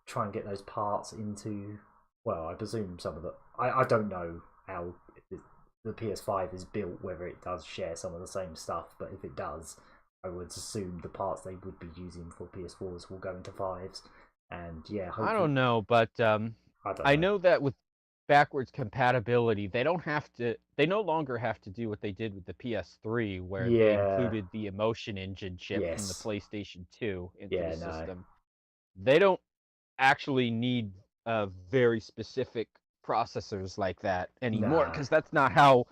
try and get those parts into well, I presume some of the. I don't know how the PS5 is built, whether it does share some of the same stuff, but if it does, I would assume the parts they would be using for PS4s will go into 5s. And yeah, hopefully, I don't know, but I know that with backwards compatibility, they don't have to. They no longer have to do what they did with the PS3, where they included the Emotion Engine chip from the PlayStation 2 into the system. They don't actually need very specific processors like that anymore, because that's not how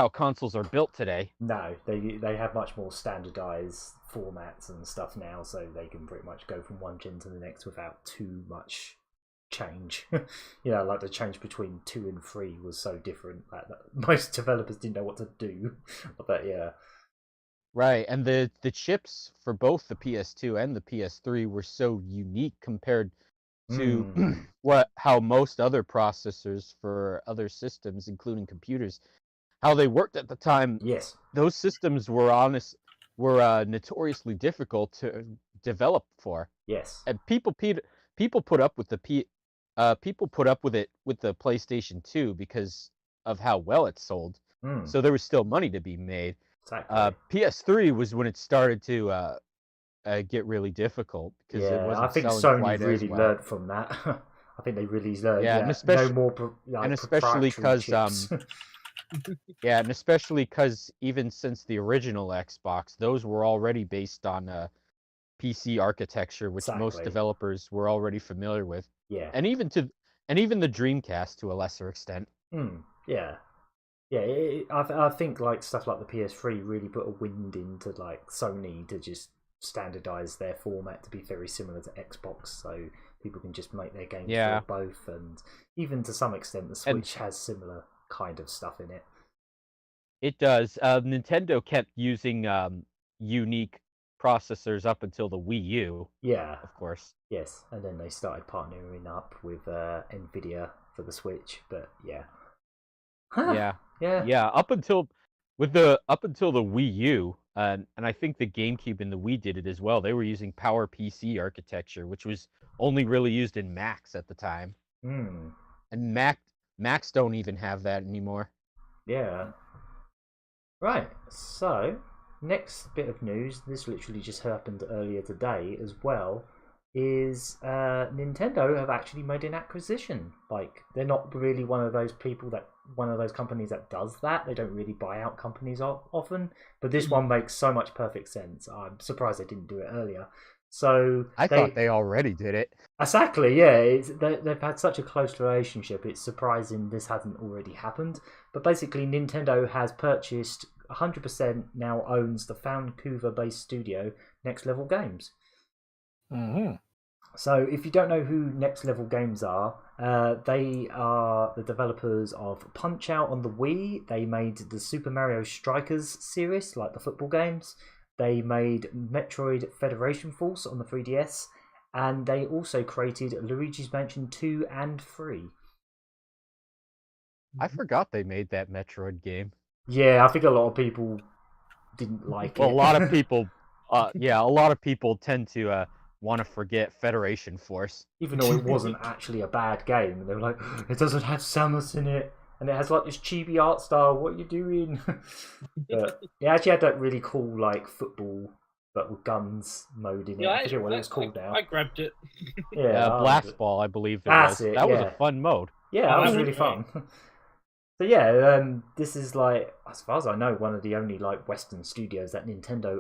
consoles are built today. No, they have much more standardized formats and stuff now, so they can pretty much go from one gen to the next without too much change. Like the change between 2 and 3 was so different that most developers didn't know what to do. But yeah. Right, and the chips for both the PS2 and the PS3 were so unique compared to how most other processors for other systems, including computers, how they worked at the time. Yes, those systems were notoriously difficult to develop for. Yes, and people put up with people put up with it with the PlayStation 2 because of how well it sold. So there was still money to be made. Exactly. PS3 was when it started to get really difficult because it wasn't I think selling Sony quite really as well. learned from that. I think they really learned. Yeah, and especially because yeah, and especially because even since the original Xbox, those were already based on PC architecture, which most developers were already familiar with. Yeah, and even the Dreamcast to a lesser extent. Yeah. I think like stuff like the PS3 really put a wind into like Sony to just standardize their format to be very similar to Xbox, so people can just make their games for both, and even to some extent the Switch has similar kind of stuff in it. It does. Nintendo kept using unique processors up until the Wii U. Yeah, of course. Yes, and then they started partnering up with Nvidia for the Switch, but yeah. Yeah. Up until the Wii U, and I think the GameCube and the Wii did it as well. They were using PowerPC architecture, which was only really used in Macs at the time. And Macs don't even have that anymore. Yeah. Right. So, next bit of news. This literally just happened earlier today as well. Is Nintendo have actually made an acquisition. Like, they're not really one of those companies that does that. They don't really buy out companies often, but this one makes so much perfect sense. I'm surprised they didn't do it earlier. So I thought they already did it. Exactly, yeah. They've had such a close relationship. It's surprising this hasn't already happened. But basically, Nintendo has purchased 100%, now owns the Vancouver-based studio Next Level Games. So, if you don't know who Next Level Games are, they are the developers of Punch-Out on the Wii. They made the Super Mario Strikers series, like the football games. They made Metroid Federation Force on the 3DS. And they also created Luigi's Mansion 2 and 3. I forgot they made that Metroid game. Yeah, I think a lot of people didn't like it. A lot of people, a lot of people tend to want to forget Federation Force. Even though it wasn't actually a bad game. They were like, it doesn't have Samus in it. And it has like this chibi art style. What are you doing? But it actually had that really cool like football but with guns mode in it. I forget what it was called now. I grabbed it. Blast Ball, I believe That was a fun mode. Yeah, that was really fun. So yeah, this is like, as far as I know, one of the only like Western studios that Nintendo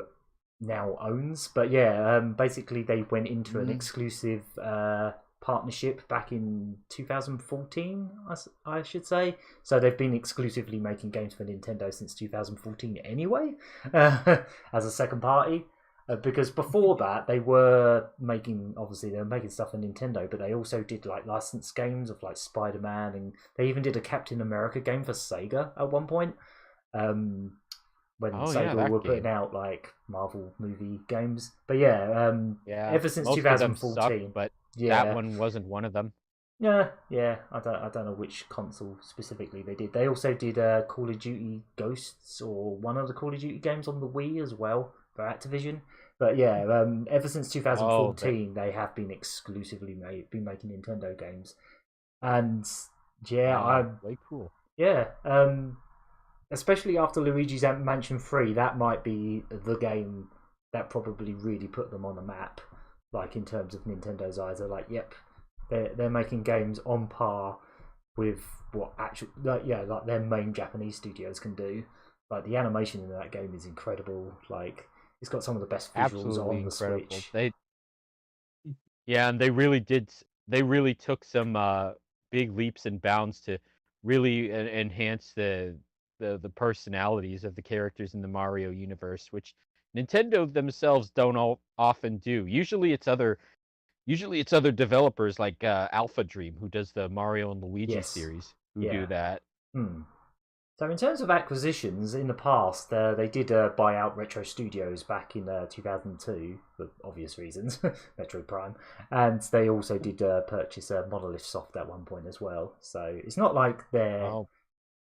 now owns. But yeah, basically they went into an exclusive partnership back in 2014, I should say. So they've been exclusively making games for Nintendo since 2014 anyway, as a second party. Because before that, they were making stuff for Nintendo, but they also did like licensed games of like Spider-Man, and they even did a Captain America game for Sega at one point. When Sega were putting out like Marvel movie games. But ever since 2014, but that one wasn't one of them. Yeah. I don't know which console specifically they did. They also did Call of Duty Ghosts, or one of the Call of Duty games on the Wii as well for Activision. But ever since 2014, they have been exclusively making Nintendo games. And yeah, way cool. Yeah, especially after Luigi's Mansion 3, that might be the game that probably really put them on the map. Like in terms of Nintendo's eyes, they're like, yep, they're making games on par with what like their main Japanese studios can do. Like the animation in that game is incredible. Like it's got some of the best visuals Absolutely on the incredible. Switch. And they really did. They really took some big leaps and bounds to really enhance the personalities of the characters in the Mario universe, which Nintendo themselves don't often do. Usually it's other developers like Alpha Dream, who does the Mario and Luigi series, who do that. So in terms of acquisitions, in the past, they did buy out Retro Studios back in 2002, for obvious reasons, Metroid Prime, and they also did purchase Monolith Soft at one point as well. So it's not like they're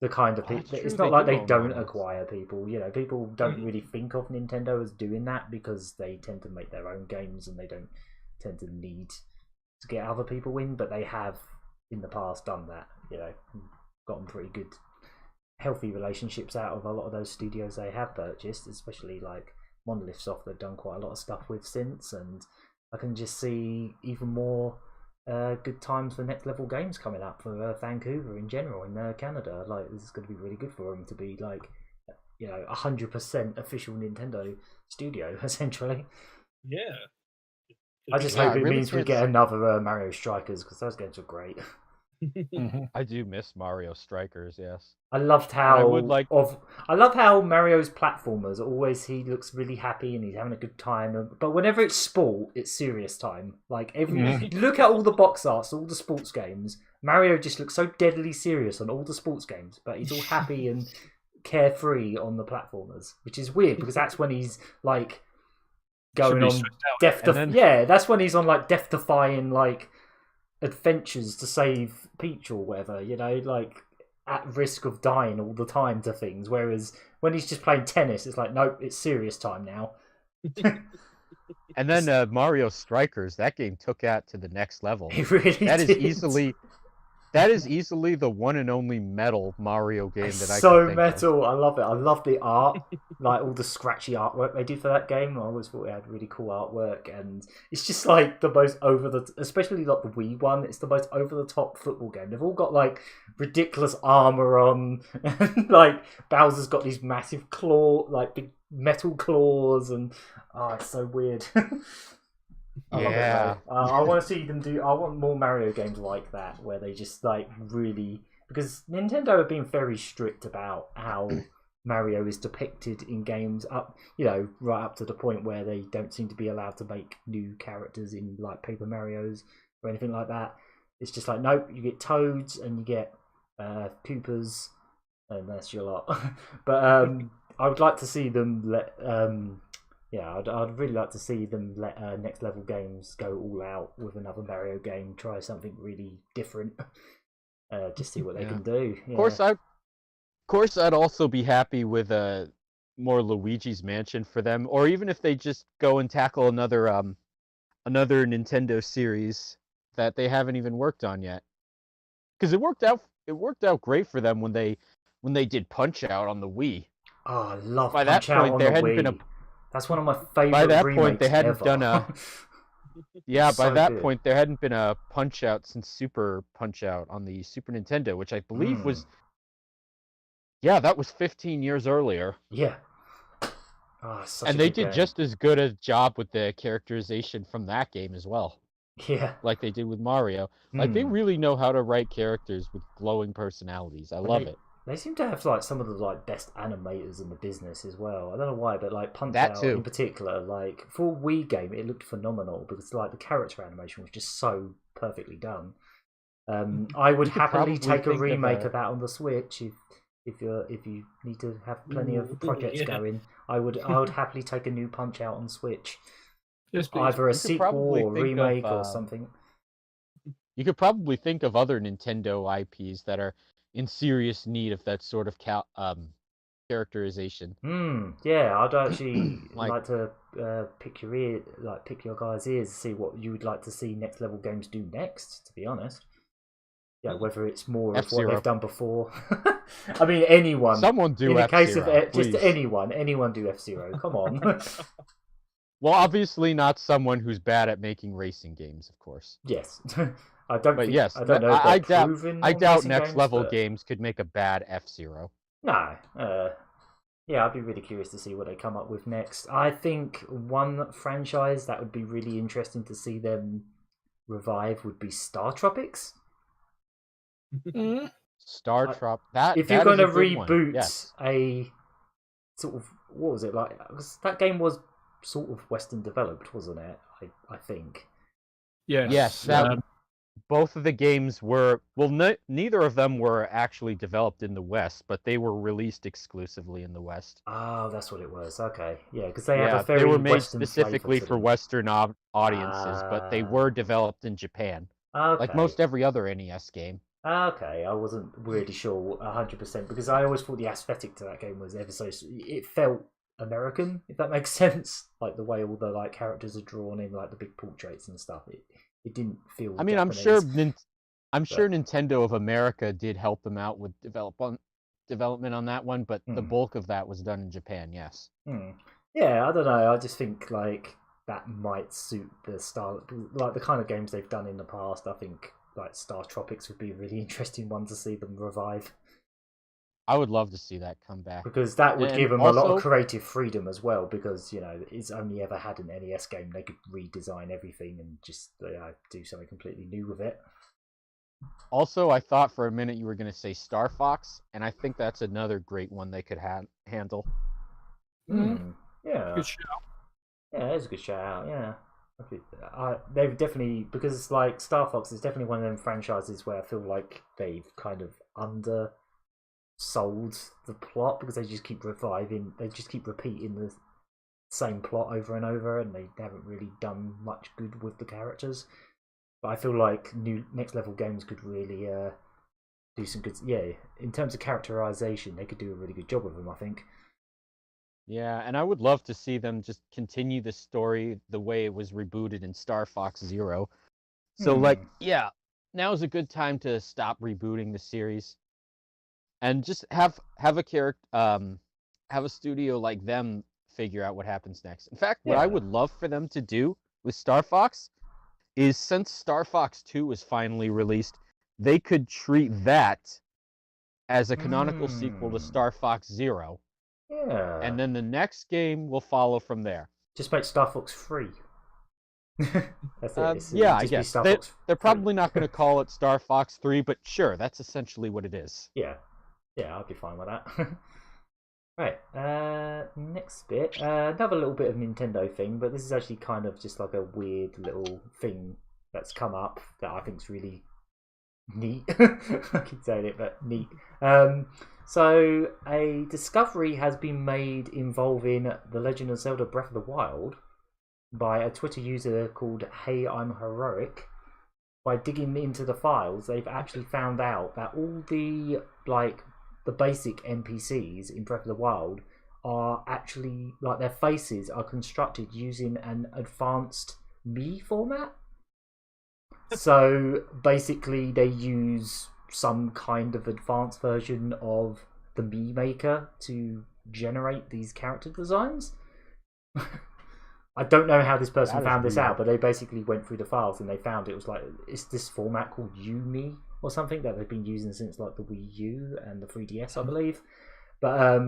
the kind of people. It's not like they don't acquire people. You know, people don't really think of Nintendo as doing that because they tend to make their own games and they don't tend to need to get other people in. But they have in the past done that. You know, gotten pretty good, healthy relationships out of a lot of those studios they have purchased, especially like Monolith Soft. They've done quite a lot of stuff with since, and I can just see even more good times for next level games coming up for Vancouver in general in Canada. Like this is going to be really good for them to be like, you know, 100% official Nintendo studio essentially. Yeah. I just hope it means we get another Mario Strikers because those games are great. I do miss Mario Strikers. Yes, I loved how I love how Mario's platformers always he looks really happy and he's having a good time. But whenever it's sport, it's serious time. Like look at all the box arts, all the sports games. Mario just looks so deadly serious on all the sports games, but he's all happy and carefree on the platformers, which is weird because that's when he's like going on that's when he's on like death-defying like adventures to save Peach or whatever, you know, like at risk of dying all the time to things, whereas when he's just playing tennis it's like, nope, it's serious time now. And then Mario Strikers, that game took that to the next level. It really did. That is easily the one and only metal Mario game that I so can think metal of. I love it. I love the art, like all the scratchy artwork they did for that game. I always thought it had really cool artwork, and it's just like the most especially like the Wii one, it's the most over the top football game. They've all got like ridiculous armor on and like Bowser's got these massive big metal claws, and it's so weird. I love it. I want to see them do. I want more Mario games like that, where they just like really, because Nintendo have been very strict about how Mario is depicted in games right up to the point where they don't seem to be allowed to make new characters in like Paper Marios or anything like that. It's just like, nope, you get Toads and you get Koopas, and that's your lot. But I would like to see them let. I'd really like to see them let Next Level Games go all out with another Mario game, try something really different, just see what they can do. Yeah. Of course, I'd also be happy with more Luigi's Mansion for them, or even if they just go and tackle another Nintendo series that they haven't even worked on yet, because it worked out great for them when they did Punch Out on the Wii. Oh, I love Punch Out on the Wii. That's one of my favorite. By that remakes point, they hadn't ever. done a. Yeah, by that point, there hadn't been a Punch Out since Super Punch Out on the Super Nintendo, which I believe was. Yeah, that was 15 years earlier. Yeah. And they did just as good a job with the characterization from that game as well. Yeah. Like they did with Mario. Like they really know how to write characters with glowing personalities. I love it. They seem to have like some of the like best animators in the business as well. I don't know why, but like Punch Out in particular, like for a Wii game, it looked phenomenal because like the character animation was just so perfectly done. I would happily take a remake of that on the Switch if you need to have plenty of projects going. I would happily take a new Punch Out on Switch. Either a sequel or remake or something. You could probably think of other Nintendo IPs that are in serious need of that sort of characterization. Yeah, I'd actually like to pick your guys' ears to see what you would like to see Next Level Games do next. To be honest, whether it's more of F-Zero. what they've done before. I mean, anyone. Someone do in the F-Zero, case of just please. anyone do F-Zero. Come on. Well, obviously not someone who's bad at making racing games, of course. Yes. I don't But think. yes, I don't know if they're proven. I on doubt racing next games, level but... games could make a bad F-Zero. No. Yeah, I'd be really curious to see what they come up with next. I think one franchise that would be really interesting to see them revive would be Star Tropics. Star Trop. That if you're going to is a good one. reboot Yes. a sort of, what was it like? 'Cause that game was sort of Western developed, wasn't it? I think. Yes. Yes. Both of the games were neither of them were actually developed in the West, but they were released exclusively in the West. Oh, that's what it was. Okay, yeah, because they have a very they were made Western specifically flavour to for them. Western audiences, but they were developed in Japan, Okay. like most every other NES game. Okay, I wasn't really sure 100% because I always thought the aesthetic to that game was ever so. It felt American, if that makes sense. Like the way all the like characters are drawn in, like the big portraits and stuff. It didn't feel. I mean, Japanese. I'm sure Nintendo of America did help them out with development on that one, but the bulk of that was done in Japan. Yes. Yeah, I don't know. I just think like that might suit the style, like the kind of games they've done in the past. I think like Star Tropics would be a really interesting one to see them revive. I would love to see that come back because that would give them also, a lot of creative freedom as well. Because it's only ever had an NES game; they could redesign everything and just do something completely new with it. Also, I thought for a minute you were going to say Star Fox, and I think that's another great one they could handle. Yeah, good shout. Yeah, it's a good shout out. Yeah. They've definitely, because like Star Fox is definitely one of them franchises where I feel like they've kind of undersold the plot because they just keep repeating the same plot over and over, and they haven't really done much good with the characters. But I feel like next level games could really do some good. Yeah, in terms of characterization, they could do a really good job with them, I think. Yeah, and I would love to see them just continue the story the way it was rebooted in Star Fox Zero. So, now is a good time to stop rebooting the series, and just have a character, have a studio like them figure out what happens next. In fact, what I would love for them to do with Star Fox is, since Star Fox 2 is finally released, they could treat that as a canonical sequel to Star Fox Zero. Yeah. And then the next game will follow from there. Just make Star Fox free. That's it. Yeah, I guess. They're probably not going to call it Star Fox 3, but sure, that's essentially what it is. Yeah. Yeah, I'd be fine with that. Right, next bit. Another little bit of Nintendo thing, but this is actually kind of just like a weird little thing that's come up that I think is really neat. I keep saying it, but neat. So a discovery has been made involving The Legend of Zelda Breath of the Wild by a Twitter user called Hey I'm Heroic. By digging into the files, they've actually found out that all the basic NPCs in Breath of the Wild are actually, like, their faces are constructed using an advanced Mii format. So basically they use some kind of advanced version of the Mii Maker to generate these character designs. I don't know how this person found this out, but they basically went through the files and they found it was like, it's this format called Umi or something that they've been using since like the Wii U and the 3DS, I believe. But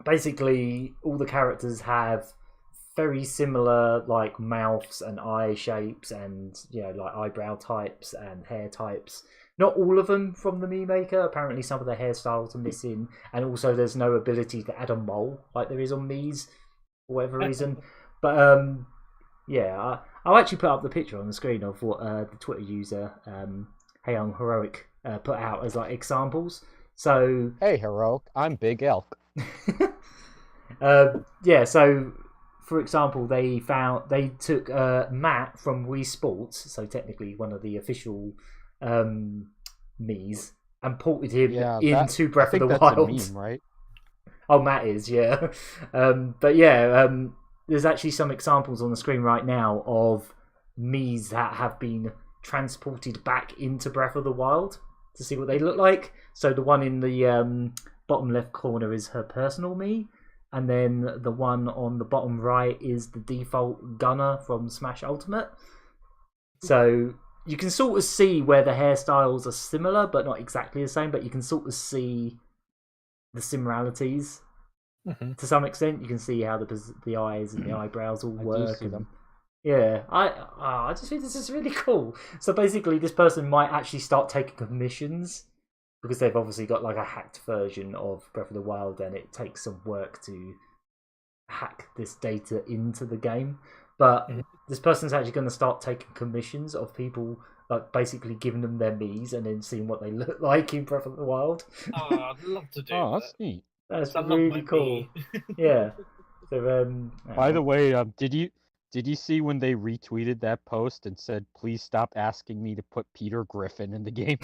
basically all the characters have very similar like mouths and eye shapes and like eyebrow types and hair types. Not all of them from the Mii Maker. Apparently some of the hairstyles are missing, and also there's no ability to add a mole like there is on Mii's for whatever reason. But I'll actually put up the picture on the screen of what the Twitter user Hey I'm Heroic put out as like examples. So hey Heroic, I'm Big Elk. So for example, they took Matt from Wii Sports, so technically one of the official Mii's, and ported him into Breath of the Wild. That's a meme, right? Oh, Matt is, yeah. There's actually some examples on the screen right now of Mii's that have been transported back into Breath of the Wild to see what they look like. So the one in the bottom left corner is her personal Mii, and then the one on the bottom right is the default Gunner from Smash Ultimate. So you can sort of see where the hairstyles are similar, but not exactly the same. But you can sort of see the similarities to some extent. You can see how the eyes and the eyebrows all work. see them. Yeah, I just think this is really cool. So basically, this person might actually start taking commissions because they've obviously got like a hacked version of Breath of the Wild, and it takes some work to hack this data into the game. But this person's actually going to start taking commissions of people, like basically giving them their Miis and then seeing what they look like in Breath of the Wild. Oh, I'd love to do Oh, that. that's neat. That's I love really my cool. Mii. Yeah. So, By the way, did you see when they retweeted that post and said, "Please stop asking me to put Peter Griffin in the game"?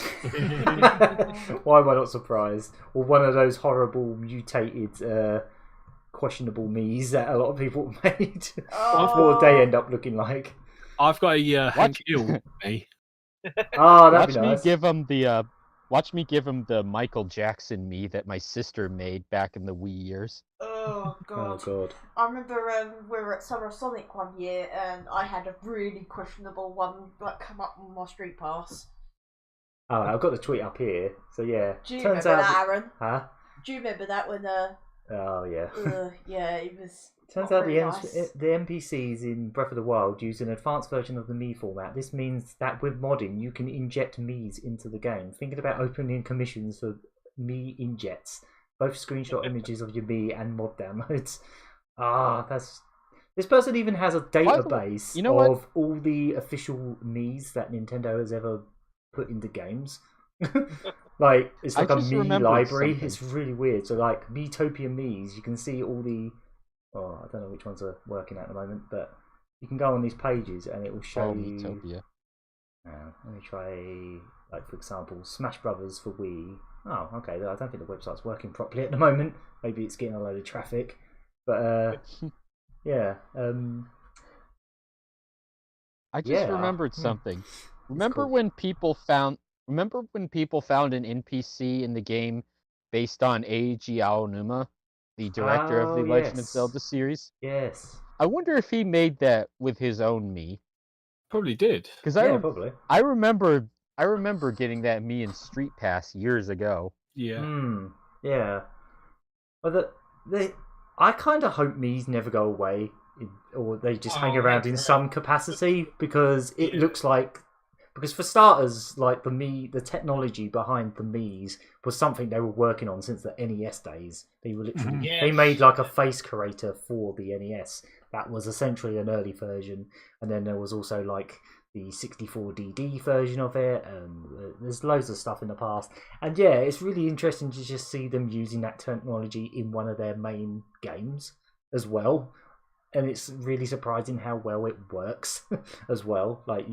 why am I not surprised? Or one of those horrible mutated, questionable Miis that a lot of people made. What would they end up looking like? I've got a Hank Hill me. Oh, that'd Watch be me nice. give him the Michael Jackson me that my sister made back in the Wii years. Oh Oh god. god. I remember we were at Summer Sonic one year and I had a really questionable one like come up on my street pass. Oh, I've got the tweet up here. So yeah. Do you Turns remember out that, Aaron? Huh? Do you remember that when Oh yeah. yeah, it was Turns not out really the nice. the NPCs in Breath of the Wild use an advanced version of the Mii format. This means that with modding, you can inject Miis into the game. Thinking about opening commissions for Mii injects, both screenshot images of your Mii and mod downloads. This person even has a database you know what? of all the official Miis that Nintendo has ever put into games. Like it's I like a just Mii remembered library. something. It's really weird. So like Miitopia Miis, you can see all the. Oh, I don't know which ones are working at the moment, but you can go on these pages and it will show you. Miitopia. Let me try, like for example, Smash Brothers for Wii. Oh, okay. I don't think the website's working properly at the moment. Maybe it's getting a load of traffic, but yeah. I just Yeah. rememred something. Remember cool. when people found an NPC in the game based on Eiji Aonuma, the director of the Legend of yes. Zelda series? Yes. I wonder if he made that with his own Mii. Probably did. Because Yeah, probably. I remember getting that Mii in Street Pass years ago. Yeah. Yeah. Well, I kind of hope Mii's never go away, or they just hang around in some capacity, because it looks like. Because for starters, like the technology behind the Miis was something they were working on since the NES days. They were literally they made like a face creator for the NES that was essentially an early version, and then there was also like the 64DD version of it, and there's loads of stuff in the past. And yeah, it's really interesting to just see them using that technology in one of their main games as well. And it's really surprising how well it works as well. Like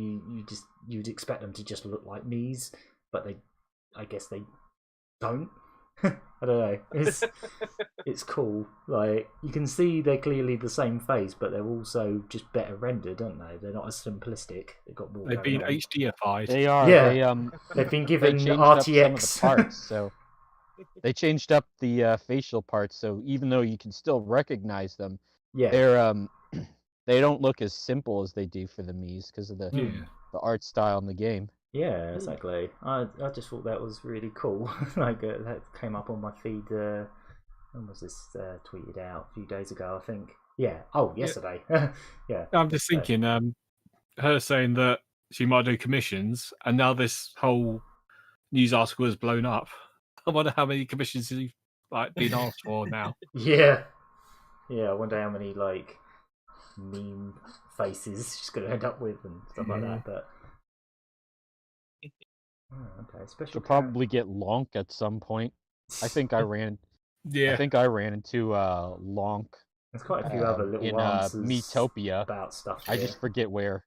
you'd expect them to just look like Miis, but I guess they don't. I don't know. It's cool. Like you can see they're clearly the same face, but they're also just better rendered, aren't they? They're not as simplistic. They've got more. They've been going on. HDFI'd. They are. Yeah. They've been They given changed up some of the RTX parts, so they changed up the facial parts. So even though you can still recognize them, yeah. they're they don't look as simple as they do for the Miis because of the art style in the game. Yeah, exactly. I just thought that was really cool. Like that came up on my feed. When was this tweeted out? A few days ago, I think. Yeah. Oh, yesterday. Yeah. I'm just thinking, her saying that she might do commissions, and now this whole news article has blown up. I wonder how many commissions he's been asked for now. Yeah. I wonder how many like meme faces she's going to end up with and stuff like that. But okay, special. She'll probably get Lonk at some point. I think I ran. Yeah. I think I ran into Lonk. There's quite a few other little in answers Miitopia about stuff. I just forget where.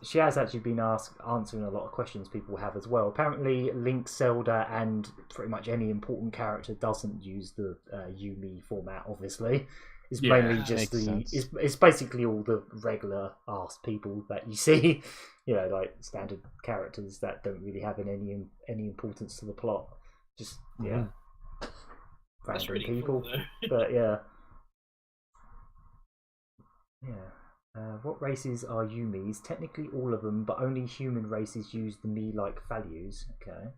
She has actually been answering a lot of questions people have as well. Apparently, Link, Zelda, and pretty much any important character doesn't use the Yumi format, obviously. It's Yeah, mainly just makes sense. it's basically all the regular ass people that you see, like standard characters that don't really have any importance to the plot. Just That's random really people. cool, though. But yeah. What races are Yumis? Technically all of them, but only human races use the me-like values. Okay.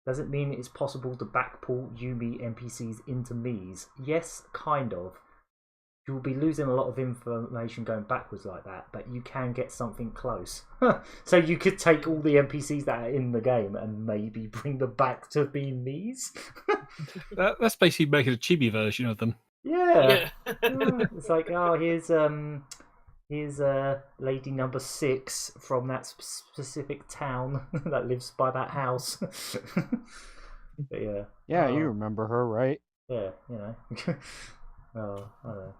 Does it mean it's possible to backpull Yumi NPCs into me's? Yes, kind of. You'll be losing a lot of information going backwards like that, but you can get something close. So you could take all the NPCs that are in the game and maybe bring them back to being me's? That's basically making a chibi version of them. Yeah. It's like, oh, here's lady number 6 from that specific town that lives by that house. But yeah. Yeah, you remember her, right? Yeah, oh, I don't know.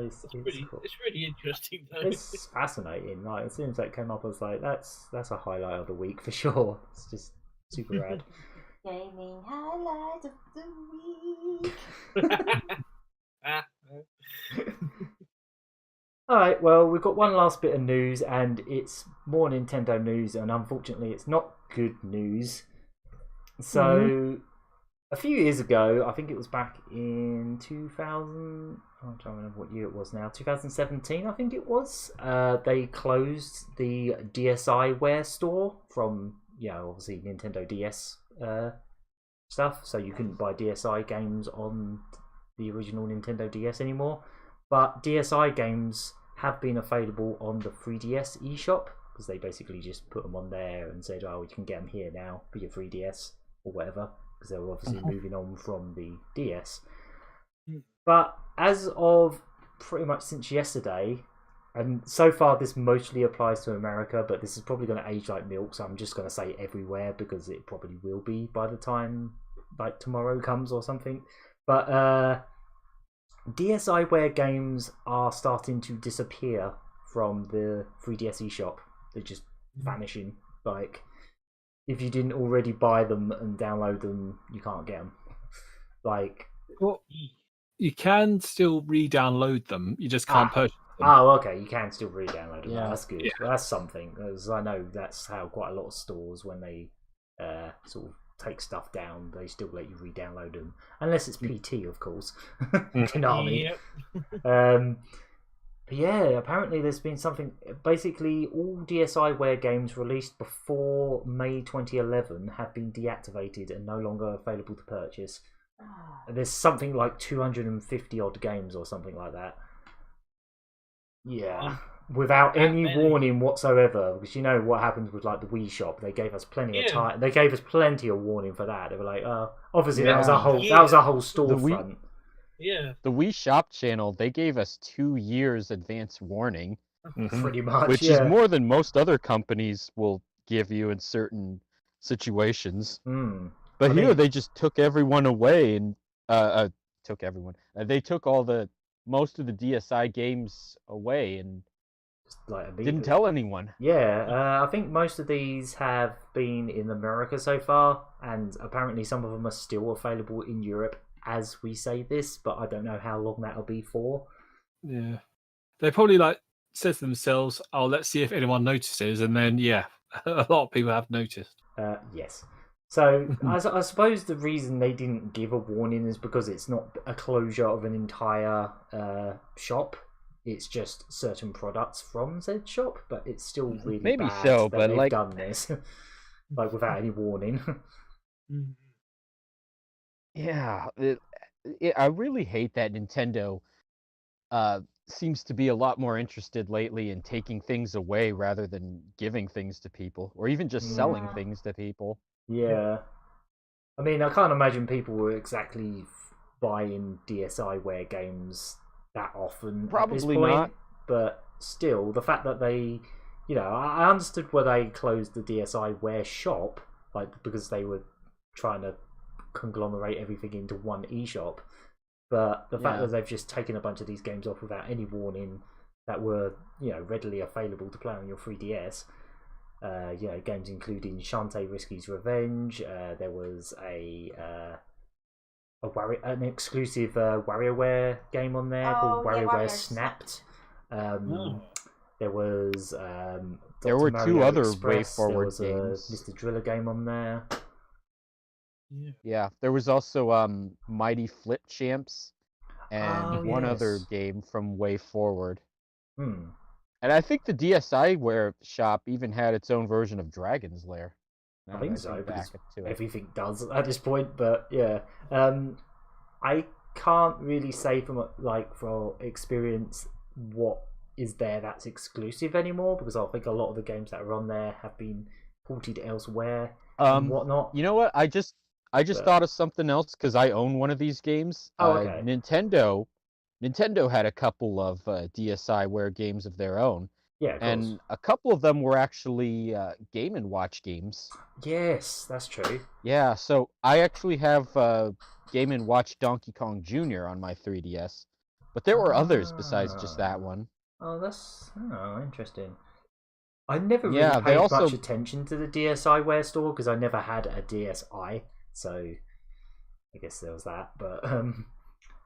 It's cool. It's really interesting, though. It's fascinating. Like, as soon as that came up, I was like, that's a highlight of the week for sure. It's just super rad. Gaming highlight of the week. Alright, well, we've got one last bit of news, and it's more Nintendo news, and unfortunately, it's not good news. So, a few years ago, I think it was back in 2000. I'm trying to remember what year it was now. 2017, I think it was. They closed the DSiWare store from, obviously Nintendo DS stuff. So you couldn't buy DSi games on the original Nintendo DS anymore. But DSi games have been available on the 3DS eShop, because they basically just put them on there and said, oh, you can get them here now for your 3DS or whatever, because they were obviously moving on from the DS. But as of pretty much since yesterday, and so far this mostly applies to America, but this is probably going to age like milk, so I'm just going to say everywhere, because it probably will be by the time like tomorrow comes or something. But DSiWare games are starting to disappear from the 3DS eShop. They're just vanishing. Like, if you didn't already buy them and download them, you can't get them. Like, Well, you can still re-download them. You just can't purchase them. Oh, okay. You can still re-download them. Yeah. That's good. Yeah. Well, that's something. As I know, that's how quite a lot of stores, when they sort of take stuff down, they still let you re-download them, unless it's PT, of course. Konami. Yep. But yeah, apparently there's been something. Basically, all DSiWare games released before May 2011 have been deactivated and no longer available to purchase. There's something like 250 odd games or something like that. Yeah, without any warning whatsoever, because you know what happens with like the Wii Shop. They gave us plenty of time. They gave us plenty of warning for that. They were like, obviously that was a whole storefront. Yeah. The Wii Shop channel, they gave us 2 years advance warning, Pretty much, which is more than most other companies will give you in certain situations. But here they just took everyone away and took everyone. They took most of the DSi games away and didn't tell anyone. Yeah, I think most of these have been in America so far, and apparently some of them are still available in Europe as we say this, but I don't know how long that'll be for. Yeah. They probably said to themselves, oh, let's see if anyone notices, and then a lot of people have noticed. Yes. So I suppose the reason they didn't give a warning is because it's not a closure of an entire shop. It's just certain products from said shop, but it's still really Maybe bad so, that but they've done this without any warning. Yeah, I really hate that Nintendo seems to be a lot more interested lately in taking things away rather than giving things to people, or even just selling things to people. Yeah. I mean, I can't imagine people were exactly buying DSiWare games that often. Probably at this point, not. But still, the fact that they, I understood why they closed the DSiWare shop, because they were trying to conglomerate everything into one eShop. But the fact that they've just taken a bunch of these games off without any warning that were, readily available to play on your 3DS. Games including Shantae Risky's Revenge. There was a an exclusive WarioWare game on there called yeah, WarioWare WarioWare Snapped. Oh. There was There Dr. were Mario two other Express. There WayForward was games. a Mr. Driller game on there. Yeah, there was also Mighty Flip Champs and Oh, one other yes. game from WayForward. Hmm. And I think the DSiWare shop even had its own version of Dragon's Lair. I think so, because everything does at this point. But yeah, I can't really say for experience what is there that's exclusive anymore, because I think a lot of the games that are on there have been ported elsewhere and whatnot. You know what? I just thought of something else because I own one of these games. Oh, okay. Nintendo had a couple of DSiWare games of their own. Yeah, of course. And a couple of them were actually Game & Watch games. Yes, that's true. Yeah, so I actually have Game & Watch Donkey Kong Jr. on my 3DS. But there were others besides just that one. Oh, that's interesting. I never really Yeah, paid much attention to the DSiWare store because I never had a DSi, so I guess there was that. But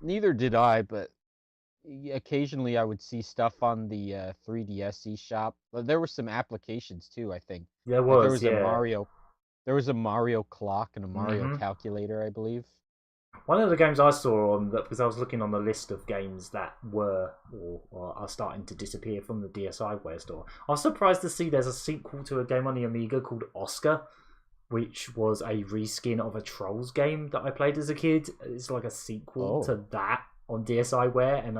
neither did I, but occasionally I would see stuff on the 3DS shop. But there were some applications too, I think. There was, there was a Mario. There was a Mario clock and a Mario Mhm. calculator, I believe. One of the games I saw on that, because I was looking on the list of games that were or are starting to disappear from the DSiWare store, I was surprised to see there's a sequel to a game on the Amiga called Oscar, which was a reskin of a Trolls game that I played as a kid. It's like a sequel to that on DSiWare, and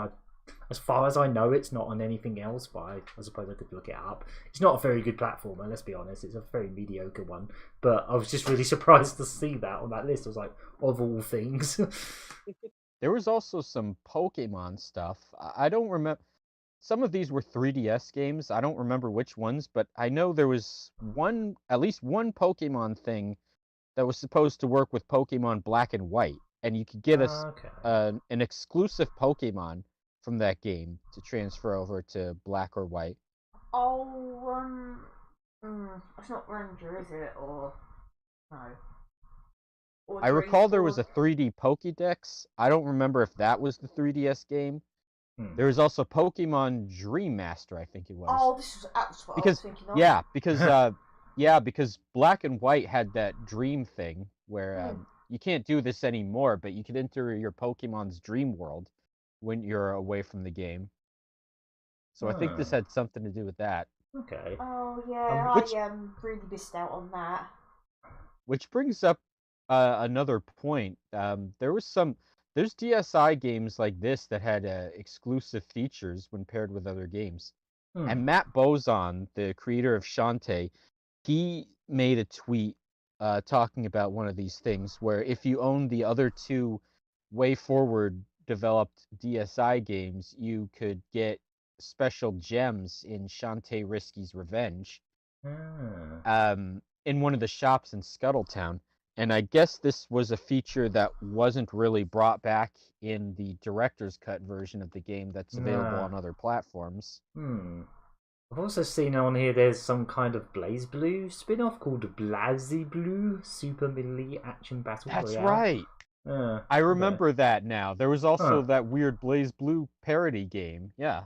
as far as I know, it's not on anything else, but I suppose I could look it up. It's not a very good platformer, let's be honest. It's a very mediocre one. But I was just really surprised to see that on that list. I was like, of all things. There was also some Pokemon stuff. I don't remember. Some of these were 3DS games. I don't remember which ones, but I know there was at least one Pokemon thing that was supposed to work with Pokemon Black and White, and you could get an exclusive Pokemon from that game to transfer over to Black or White. Oh, it's not Ranger, is it? Or no? Or I recall there was a 3D Pokédex. I don't remember if that was the 3DS game. There was also Pokemon Dream Master, I think it was. Oh, that's what I was thinking of. Because Black and White had that dream thing where you can't do this anymore, but you can enter your Pokemon's dream world when you're away from the game. So I think this had something to do with that. Okay. Oh yeah, I really missed out on that. Which brings up another point. There's DSi games like this that had exclusive features when paired with other games. And Matt Bozon, the creator of Shantae, he made a tweet talking about one of these things where if you own the other two WayForward developed DSi games, you could get special gems in Shantae Risky's Revenge in one of the shops in Scuttletown. And I guess this was a feature that wasn't really brought back in the director's cut version of the game that's available on other platforms. I've also seen on here there's some kind of Blaze Blue spin-off called Blazy Blue Super Melee Action Battle Royale. That's right. I remember that now. There was also that weird Blaze Blue parody game. Yeah.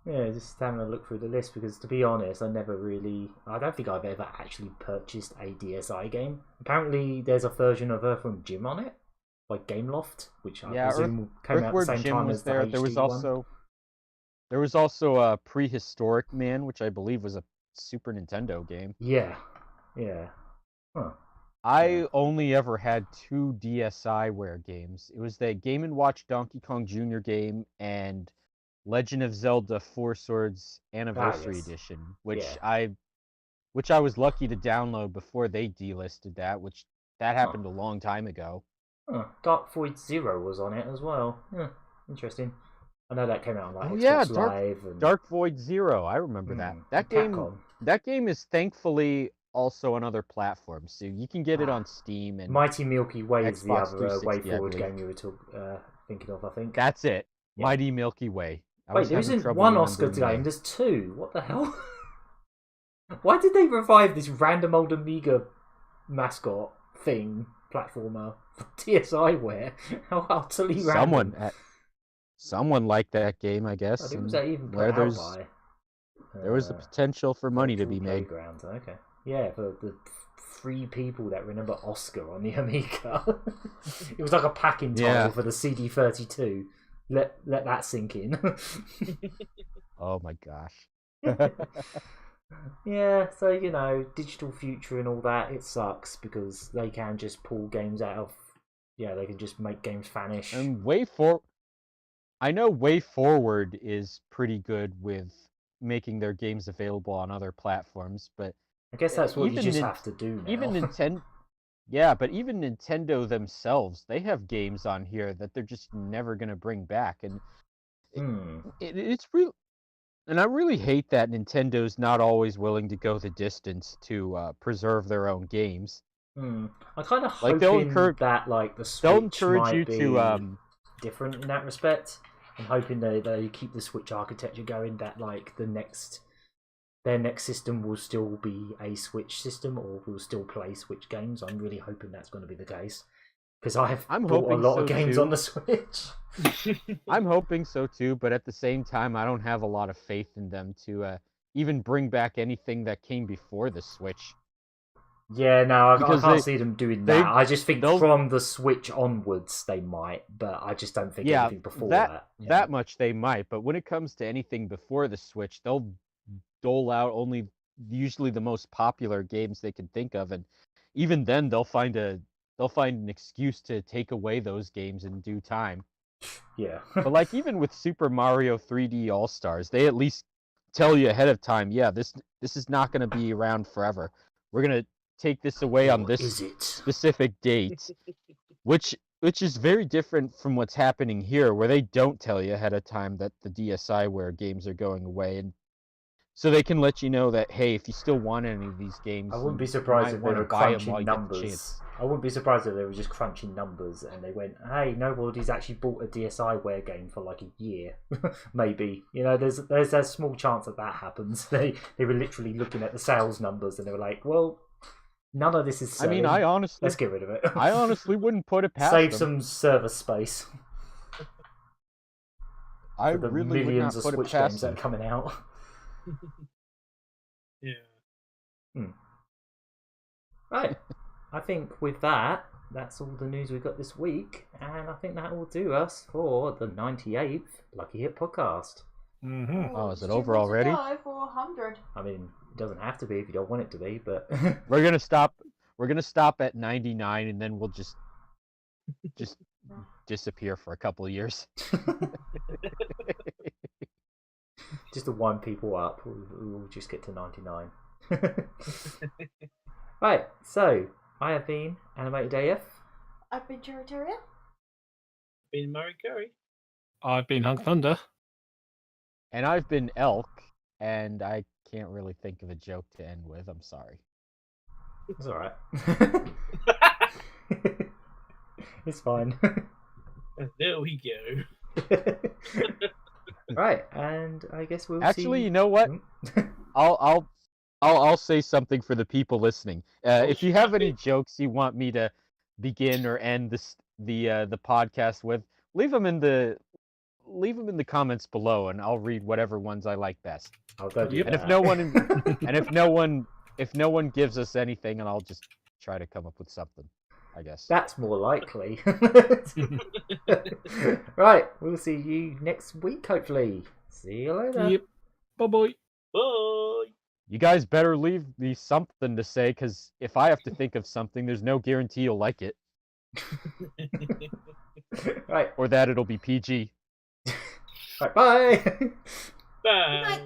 Yeah, just having a look through the list, because to be honest, I don't think I've ever actually purchased a DSi game. Apparently there's a version of Earthworm Jim on it, like Gameloft, which I presume came out at the same time as the HD one. There was also a Prehistoric Man, which I believe was a Super Nintendo game. Yeah. I only ever had two DSiWare games. It was the Game & Watch Donkey Kong Jr. game and Legend of Zelda 4 Swords Anniversary Edition, which I was lucky to download before they delisted that, which happened a long time ago. Dark Void Zero was on it as well. Interesting. I know that came out on Xbox Live. Dark Void Zero. I remember that. That game is thankfully also on other platforms, so you can get it on Steam and Mighty Milky Way is the Xbox other WayForward game you were thinking of, I think. That's it. Yeah. Mighty Milky Way. Wait, there isn't one Oscar game. There's two. What the hell? Why did they revive this random old Amiga mascot thing platformer for DSiWare. How utterly random. Someone liked that game, I guess. Who was that even put where out there's by? there was the potential for money to be made. Playground. Okay. Yeah, for the 3 people that remember Oscar on the Amiga. It was like a packing title for the CD32. Let that sink in. Oh my gosh. Yeah, so digital future and all that, it sucks because they can just pull games out of they can just make games vanish. And I know Way Forward is pretty good with making their games available on other platforms, but I guess that's what you just have to do now. Even Nintendo themselves, they have games on here that they're just never going to bring back, and it's real. And I really hate that Nintendo's not always willing to go the distance to preserve their own games. I kind of hoping that the Switch might be different in that respect. I'm hoping they keep the Switch architecture going. That their next system will still be a Switch system, or will still play Switch games. I'm really hoping that's going to be the case. Because I'm bought a lot of games on the Switch. I'm hoping so too, but at the same time, I don't have a lot of faith in them to even bring back anything that came before the Switch. Yeah, no, I can't see them doing that. I just think from the Switch onwards they might, but I just don't think anything before that. That much they might, but when it comes to anything before the Switch, they'll dole out only usually the most popular games they can think of, and even then they'll find an excuse to take away those games in due time. Yeah. But even with Super Mario 3D All-Stars, they at least tell you ahead of time, this is not going to be around forever. We're going to take this away on this specific date. Which is very different from what's happening here, where they don't tell you ahead of time that the DSiWare games are going away, and so they can let you know that, hey, if you still want any of these games, I wouldn't be surprised if they were crunching numbers. I wouldn't be surprised if they were just crunching numbers and they went, hey, nobody's actually bought a DSiWare game for a year. Maybe. There's a small chance that happens. They were literally looking at the sales numbers and they were like, well, none of this is selling. Let's get rid of it. I honestly wouldn't put it past Save them. some server space. I for the really millions would of not put Switch it past games them. that are coming out. Yeah. Right. I think with that's all the news we've got this week, and I think that will do us for the 98th Lucky Hit podcast. Mm-hmm. Oh, is it over already? 400. I mean, it doesn't have to be if you don't want it to be, but We're gonna stop at 99, and then we'll just disappear for a couple of years. just to wind people up, we'll just get to 99. Right, so I have been AnimatedAF. I've been CherryT. Been Murry Curry. I've been Hunk Thunder. And I've been Elk, and I can't really think of a joke to end with. I'm sorry. It's alright. It's fine. There we go. Right, and I guess we'll Actually, see... you know what? I'll say something for the people listening. If you have any jokes you want me to begin or end the podcast with, leave them in the comments below, and I'll read whatever ones I like best. I'll go do and that. if no one gives us anything, and I'll just try to come up with something, I guess. That's more likely. Right, we'll see you next week, hopefully. See you later. Yep. Bye-bye. Bye. You guys better leave me something to say, because if I have to think of something, there's no guarantee you'll like it. Right. Or that it'll be PG. Right, bye. Bye.